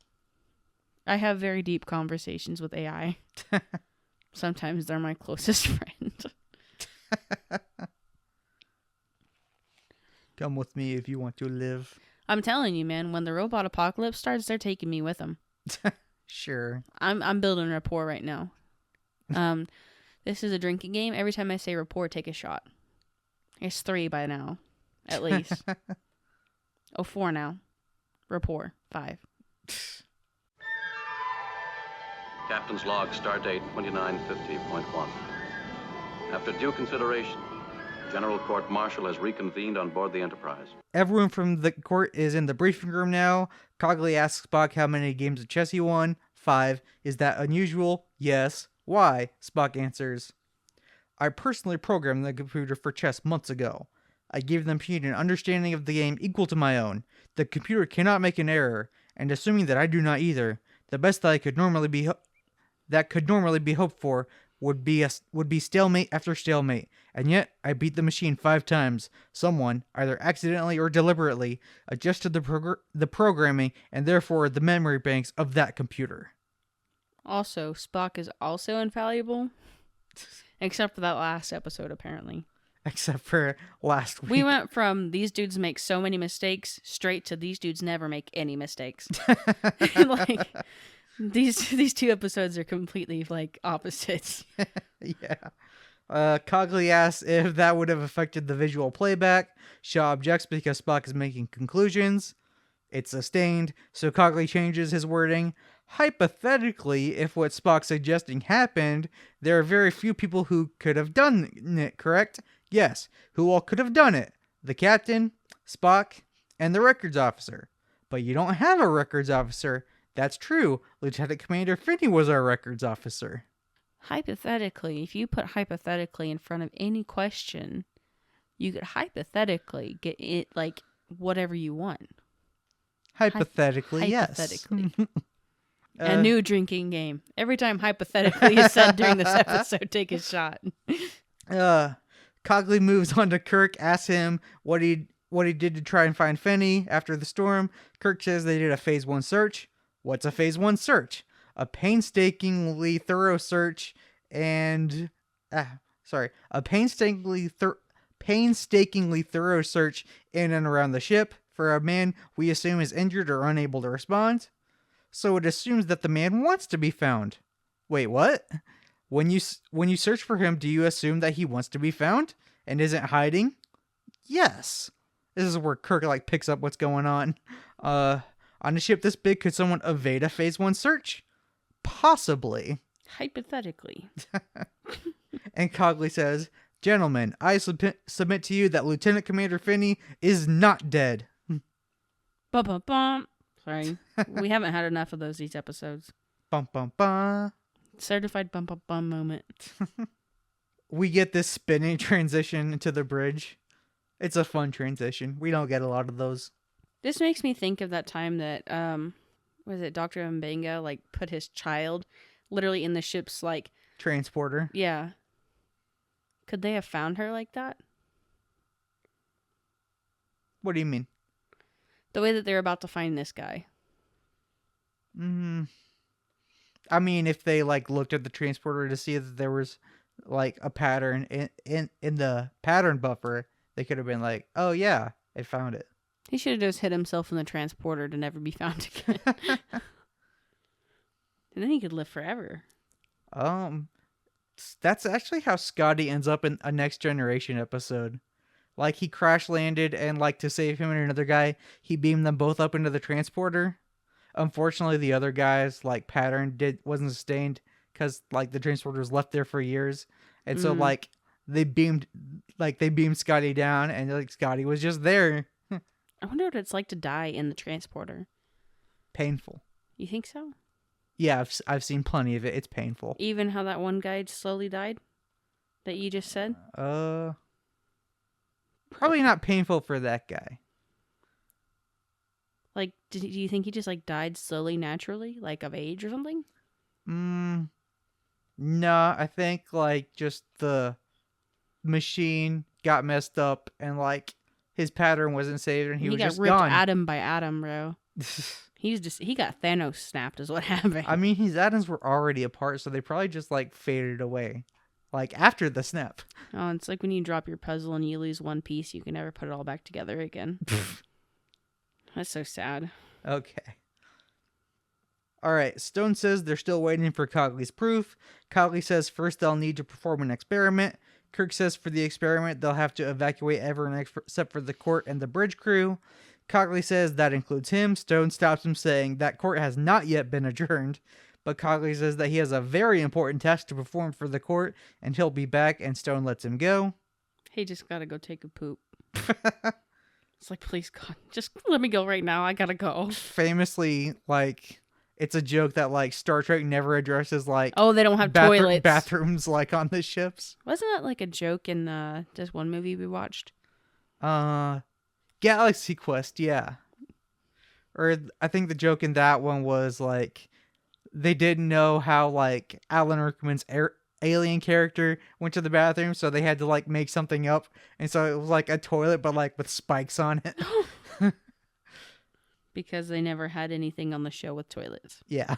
I have very deep conversations with AI. Sometimes they're my closest friend. Come with me if you want to live. I'm telling you, man, when the robot apocalypse starts, they're taking me with them. Sure. I'm building rapport right now. This is a drinking game. Every time I say rapport, take a shot. It's 3 by now, at least. 4 now. Rapport, 5. Captain's log, stardate 2950.1. After due consideration, General Court Martial has reconvened on board the Enterprise. Everyone from the court is in the briefing room now. Cogley asks Spock how many games of chess he won. 5. Is that unusual? Yes. Why? Spock answers, I personally programmed the computer for chess months ago. I gave the computer an understanding of the game equal to my own. The computer cannot make an error, and assuming that I do not either, the best that could normally be hoped for would be stalemate after stalemate. And yet, I beat the machine 5 times. Someone, either accidentally or deliberately, adjusted the programming and therefore the memory banks of that computer. Also, Spock is also infallible, except for that last episode, apparently. Except for last week. We went from these dudes make so many mistakes straight to these dudes never make any mistakes. Like, these 2 episodes are completely like opposites. Yeah. Cogley asks if that would have affected the visual playback. Shaw objects because Spock is making conclusions. It's sustained, so Cogley changes his wording. Hypothetically, if what Spock's suggesting happened, there are very few people who could have done it, correct? Yes. Who all could have done it? The captain, Spock, and the records officer. But you don't have a records officer. That's true. Lieutenant Commander Finney was our records officer. Hypothetically, if you put hypothetically in front of any question, you could hypothetically get it like whatever you want. Hypothetically, yes. Hypothetically. A new drinking game. Every time hypothetically is said during this episode, take a shot. Cogley moves on to Kirk, asks him what he did to try and find Finney after the storm. Kirk says they did a Phase 1 search. What's a Phase 1 search? A painstakingly thorough search and... a painstakingly thorough search in and around the ship for a man we assume is injured or unable to respond. So it assumes that the man wants to be found. Wait, what? When you search for him, do you assume that he wants to be found and isn't hiding? Yes. This is where Kirk picks up what's going on. On a ship this big, could someone evade a Phase 1 search? Possibly. Hypothetically. And Cogley says, Gentlemen, I submit to you that Lieutenant Commander Finney is not dead. Bum, bum, bum. Sorry. We haven't had enough of these episodes. Bum, bum, bum. Certified bum, bum, bum moment. We get this spinning transition into the bridge. It's a fun transition. We don't get a lot of those. This makes me think of that time that, was it Dr. Mbenga, put his child literally in the ship's, transporter. Yeah. Could they have found her like that? What do you mean? The way that they're about to find this guy. I mean, if they looked at the transporter to see that there was a pattern in the pattern buffer, they could have been like, "Oh yeah, it found it." He should have just hit himself in the transporter to never be found again. And then he could live forever. That's actually how Scotty ends up in a Next Generation episode. He crash landed and to save him and another guy, he beamed them both up into the transporter. Unfortunately, the other guy's pattern wasn't sustained because the transporter was left there for years, and so they beamed Scotty down, and Scotty was just there. I wonder what it's like to die in the transporter. Painful. You think so? Yeah, I've seen plenty of it. It's painful. Even how that one guy slowly died, that you just said. Probably not painful for that guy. Do you think he just died slowly, naturally, of age or something? No, I think just the machine got messed up and his pattern wasn't saved and he was just got ripped gone. atom by atom, bro. He got Thanos snapped is what happened. I mean, his atoms were already apart, so they probably just faded away. After the snap. Oh, it's like when you drop your puzzle and you lose one piece, you can never put it all back together again. That's so sad. Okay. Alright, Stone says they're still waiting for Cogley's proof. Cogley says first they'll need to perform an experiment. Kirk says for the experiment they'll have to evacuate everyone except for the court and the bridge crew. Cogley says that includes him. Stone stops him saying that court has not yet been adjourned. But Cogley says that he has a very important task to perform for the court and he'll be back, and Stone lets him go. He just gotta go take a poop. It's please God, just let me go right now. I gotta go. Famously, it's a joke that like Star Trek never addresses like Oh, they don't have toilets. bathrooms like on the ships. Wasn't that like a joke in this one movie we watched? Galaxy Quest, yeah. Or I think the joke in that one was like they didn't know how like Alan Rickman's alien character went to the bathroom, so they had to like make something up, and so it was like a toilet but like with spikes on it. Because they never had anything on the show with toilets. Yeah.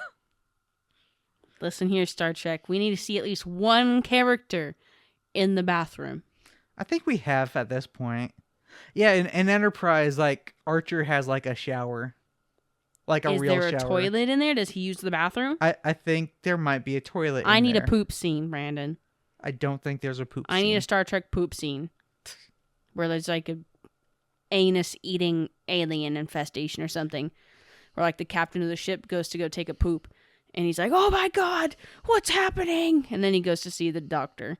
Listen here, Star Trek. We need to see at least one character in the bathroom. I think we have at this point. Yeah, in Enterprise, like Archer has like a shower. Like a real shower. Is there a toilet in there? Does he use the bathroom? I think there might be a toilet I need there. a poop scene, Brandon. I don't think there's a poop scene. I need a Star Trek poop scene. Where there's like a anus eating alien infestation or something. Where like the captain of the ship goes to go take a poop. And he's like, oh my God, what's happening? And then he goes to see the doctor.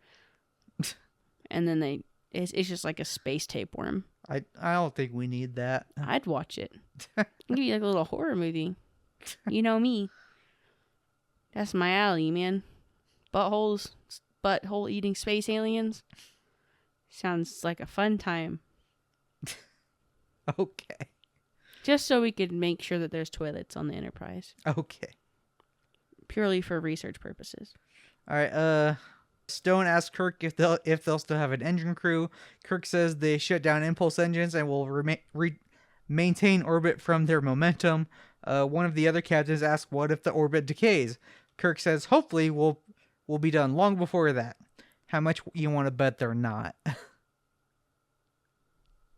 And then it's just like a space tapeworm. I don't think we need that. I'd watch it. It'd be like a little horror movie. You know me. That's my alley, man. Butthole eating space aliens. Sounds like a fun time. Okay. Just so we could make sure that there's toilets on the Enterprise. Okay. Purely for research purposes. All right. Stone asks Kirk if they'll still have an engine crew. Kirk says they shut down impulse engines and will maintain orbit from their momentum. One of the other captains asks, "What if the orbit decays?" Kirk says, "Hopefully, we'll be done long before that." How much you want to bet they're not?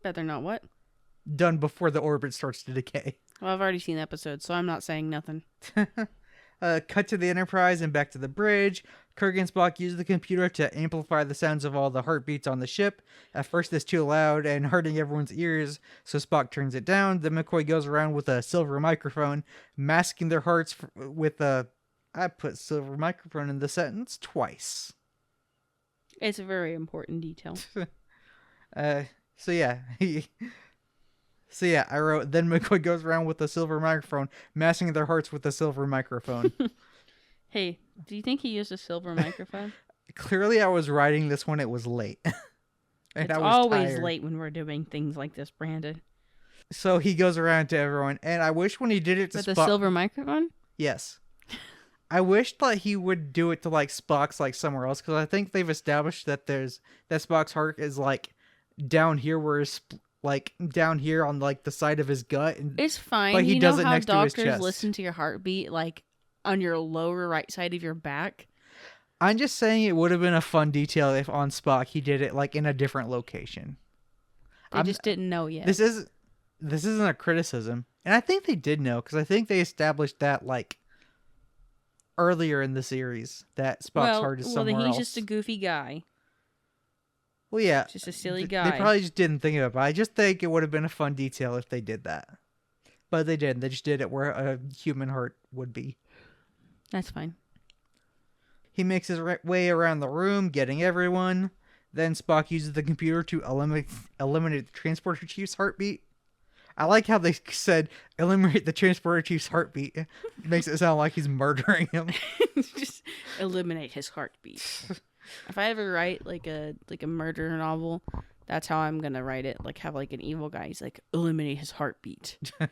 Bet they're not what? Done before the orbit starts to decay. Well, I've already seen the episode, so I'm not saying nothing. Cut to the Enterprise and back to the bridge. Kirk and Spock use the computer to amplify the sounds of all the heartbeats on the ship. At first, it's too loud and hurting everyone's ears, so Spock turns it down. Then McCoy goes around with a silver microphone, masking their hearts with a... I put silver microphone in the sentence twice. It's a very important detail. So yeah. I wrote, then McCoy goes around with a silver microphone, masking their hearts with a silver microphone. Hey, do you think he used a silver microphone? Clearly, I was writing this when it was late. And it's I was always tired. late when we're doing things like this, Brandon. So he goes around to everyone, and I wish when he did it to With Spock... a silver microphone? Yes. I wish that he would do it to like Spock's like somewhere else, because I think they've established that Spock's heart is like down here, whereas like down here on like the side of his gut. And, it's fine. but he you does know it how next to his doctors chest. listen to your heartbeat like on your lower right side of your back? I'm just saying it would have been a fun detail if on Spock he did it like in a different location. They just didn't know yet. This isn't a criticism, and I think they did know, because I think they established that like earlier in the series that Spock's heart is somewhere then he's else. just a goofy guy. Well, yeah, Just a silly guy. They probably just didn't think of it, but I just think it would have been a fun detail if they did that. But they didn't. They just did it where a human heart would be. That's fine. He makes his way around the room, getting everyone. Then Spock uses the computer to eliminate the transporter chief's heartbeat. I like how they said eliminate the transporter chief's heartbeat. It makes it sound like he's murdering him. Just eliminate his heartbeat. If I ever write like a murder novel, that's how I'm gonna write it. Like have like an evil guy. He's like eliminate his heartbeat. All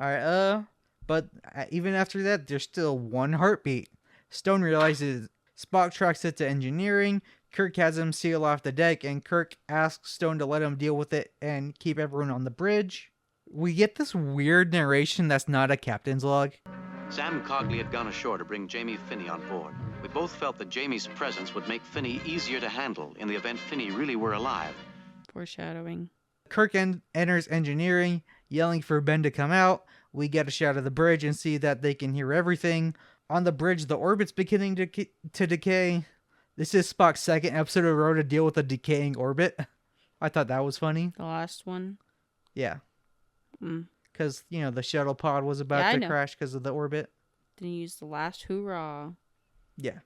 right. But even after that, there's still one heartbeat. Stone realizes Spock tracks it to engineering. Kirk has him seal off the deck, and Kirk asks Stone to let him deal with it and keep everyone on the bridge. We get this weird narration that's not a captain's log. Sam Cogley had gone ashore to bring Jamie Finney on board. We both felt that Jamie's presence would make Finney easier to handle in the event Finney really were alive. Foreshadowing. Kirk enters engineering, yelling for Ben to come out. We get a shot of the bridge and see that they can hear everything. On the bridge, the orbit's beginning to decay. This is Spock's second episode in a row to deal with a decaying orbit. I thought that was funny. The last one. Yeah. Mm. Because, the shuttle pod was about to crash because of the orbit. Then you use the last hoorah. Yeah.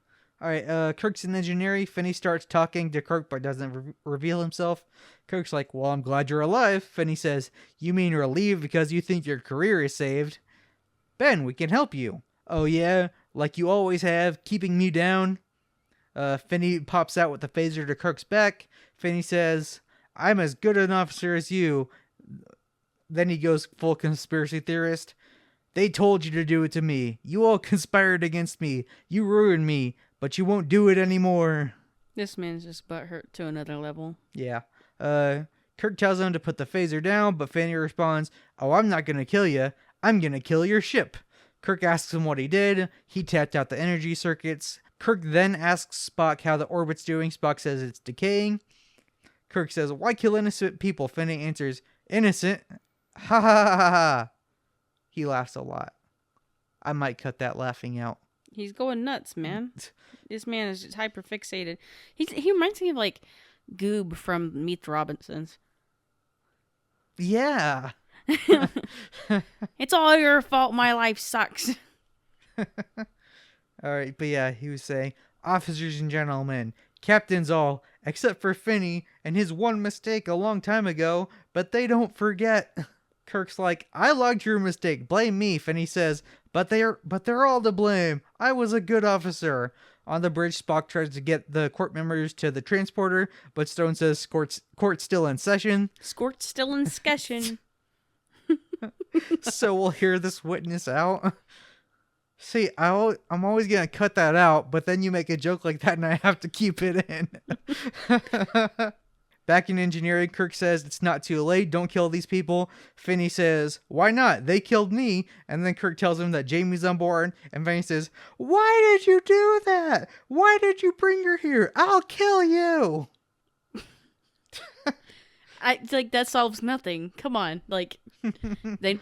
All right, Kirk's in engineering. Finney starts talking to Kirk but doesn't reveal himself. Kirk's like, well, I'm glad you're alive. Finney says, you mean relieved because you think your career is saved? Ben, we can help you. Oh yeah, like you always have, keeping me down. Finney pops out with the phaser to Kirk's back. Finney says, I'm as good an officer as you. Then he goes full conspiracy theorist. They told you to do it to me. You all conspired against me. You ruined me, but you won't do it anymore. This man's just butthurt to another level. Yeah. Kirk tells him to put the phaser down, but Finney responds, oh, I'm not going to kill you. I'm going to kill your ship. Kirk asks him what he did. He tapped out the energy circuits. Kirk then asks Spock how the orbit's doing. Spock says it's decaying. Kirk says, why kill innocent people? Finney answers, innocent? Ha ha ha ha ha. He laughs a lot. I might cut that laughing out. He's going nuts, man. This man is just hyper fixated. He reminds me of like Goob from Meet the Robinsons. Yeah. It's all your fault. My life sucks. All right, but yeah, he was saying, officers and gentlemen, captains all, except for Finney and his one mistake a long time ago, but they don't forget. Kirk's like, I logged your mistake. Blame me. Finney says, but they're all to blame. I was a good officer. On the bridge, Spock tries to get the court members to the transporter, but Stone says court's still in session. Scort's still in session. So we'll hear this witness out. See, I'm always going to cut that out, but then you make a joke like that and I have to keep it in. Back in engineering, Kirk says it's not too late. Don't kill these people. Finney says, why not? They killed me. And then Kirk tells him that Jamie's on board. And Finney says, why did you do that? Why did you bring her here? I'll kill you. Like that solves nothing. Come on. Like,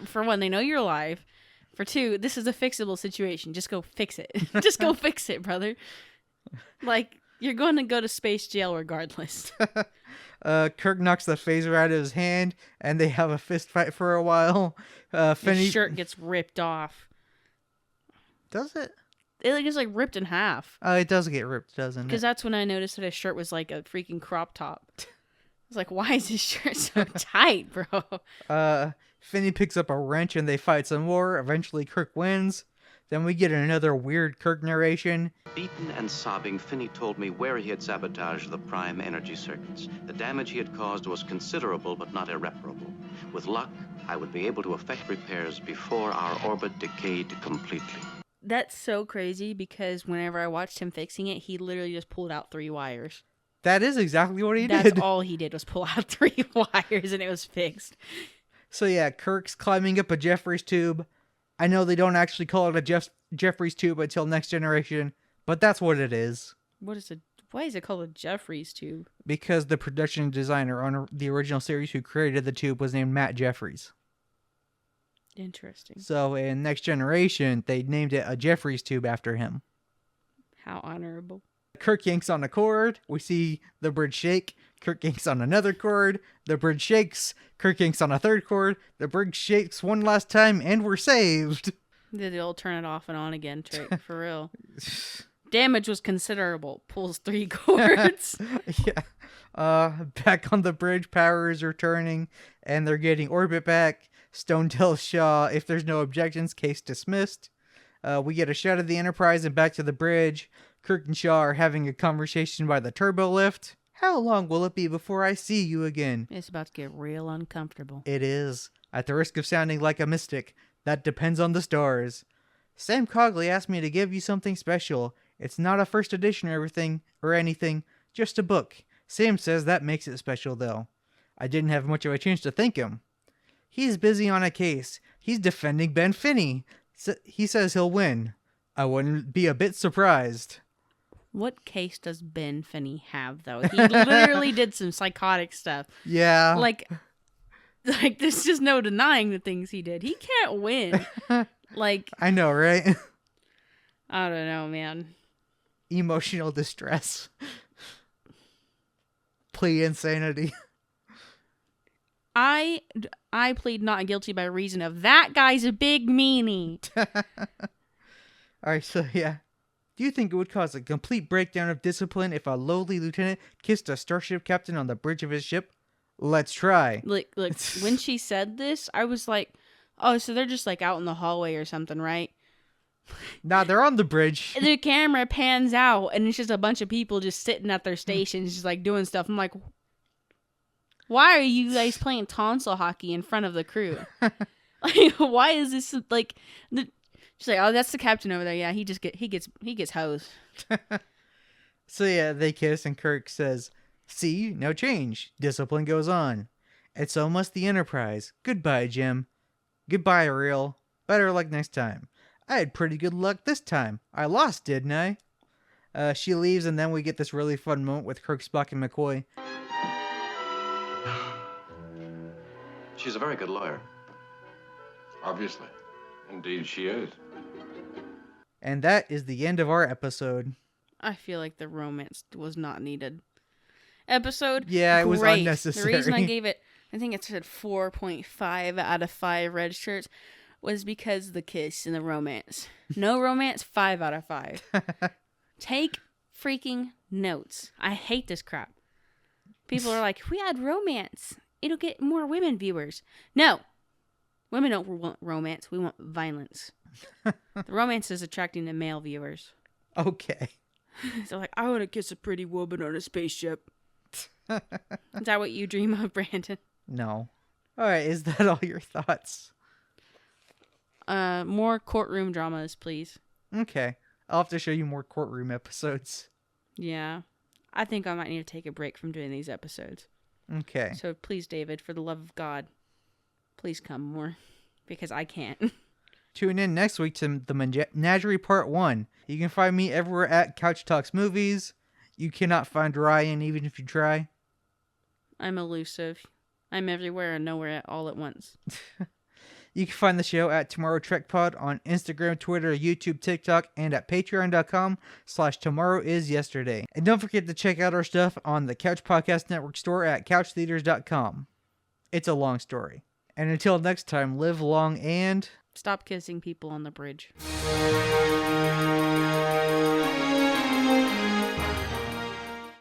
for one, they know you're alive. For two, this is a fixable situation. Just go fix it. Just go fix it, brother. Like, you're going to go to space jail regardless. Kirk knocks the phaser out of his hand, and they have a fist fight for a while. Finney... His shirt gets ripped off. Does it? It gets like ripped in half. It does get ripped, doesn't it? Because that's when I noticed that his shirt was like a freaking crop top. I was like, why is his shirt so tight, bro? Finney picks up a wrench and they fight some more. Eventually, Kirk wins. Then we get another weird Kirk narration. Beaten and sobbing, Finney told me where he had sabotaged the prime energy circuits. The damage he had caused was considerable but not irreparable. With luck, I would be able to effect repairs before our orbit decayed completely. That's so crazy because whenever I watched him fixing it, he literally just pulled out 3 wires. That is exactly what he did. That's all he did was pull out 3 wires and it was fixed. So yeah, Kirk's climbing up a Jeffries tube. I know they don't actually call it a Jeffries tube until Next Generation, but that's what it is. Why is it called a Jeffries tube? Because the production designer on the original series who created the tube was named Matt Jeffries. Interesting. So in Next Generation, they named it a Jeffries tube after him. How honorable. Kirk yanks on a cord. We see the bridge shake. Kirk yanks on another cord. The bridge shakes. Kirk yanks on a third cord. The bridge shakes one last time, and we're saved. Did they all turn it off and on again, trick, for real? Damage was considerable. Pulls 3 cords. Yeah. Back on the bridge, power is returning, and they're getting orbit back. Stone tells Shaw, if there's no objections, case dismissed. We get a shot of the Enterprise and back to the bridge. Kirk and Shaw are having a conversation by the turbo lift. How long will it be before I see you again? It's about to get real uncomfortable. It is. At the risk of sounding like a mystic, that depends on the stars. Sam Cogley asked me to give you something special. It's not a first edition or anything, just a book. Sam says that makes it special, though. I didn't have much of a chance to thank him. He's busy on a case. He's defending Ben Finney. He says he'll win. I wouldn't be a bit surprised. What case does Ben Finney have, though? He literally did some psychotic stuff. Yeah. Like there's just no denying the things he did. He can't win. Like, I know, right? I don't know, man. Emotional distress. Plea insanity. I plead not guilty by reason of that guy's a big meanie. Alright, so yeah. Do you think it would cause a complete breakdown of discipline if a lowly lieutenant kissed a starship captain on the bridge of his ship? Let's try. Like when she said this, I was like, Oh, so they're just like out in the hallway or something, right? Nah, they're on the bridge. The camera pans out and it's just a bunch of people just sitting at their stations, just like doing stuff. I'm like, why are you guys playing tonsil hockey in front of the crew? Like, why is this like? She's like, oh, that's the captain over there. Yeah, he gets hosed. So yeah, they kiss and Kirk says, "See, no change. Discipline goes on. And so must the Enterprise. Goodbye, Jim. Goodbye, Ariel. Better luck next time. I had pretty good luck this time. I lost, didn't I?" She leaves, and then we get this really fun moment with Kirk, Spock, and McCoy. She's a very good lawyer. Obviously. Indeed she is. And that is the end of our episode. I feel like the romance was not needed. Episode, Yeah, it was great. unnecessary. The reason I gave it, I think it said 4.5 out of 5 red shirts, was because the kiss and the romance. No romance, 5 out of 5. Take freaking notes. I hate this crap. People are like, we had romance. It'll get more women viewers. No. Women don't want romance. We want violence. The romance is attracting the male viewers. Okay. So like, I want to kiss a pretty woman on a spaceship. Is that what you dream of, Brandon? No. Alright, is that all your thoughts? More courtroom dramas, please. Okay. I'll have to show you more courtroom episodes. Yeah. I think I might need to take a break from doing these episodes. Okay. So please, David, for the love of God, please come more. Because I can't. Tune in next week to the Menagerie Part 1. You can find me everywhere at Couch Talks Movies. You cannot find Ryan even if you try. I'm elusive. I'm everywhere and nowhere all at once. You can find the show at Tomorrow Trek Pod on Instagram, Twitter, YouTube, TikTok, and at patreon.com/tomorrowisyesterday. And don't forget to check out our stuff on the Couch Podcast Network store at couchtheaters.com. It's a long story. And until next time, live long and... Stop kissing people on the bridge.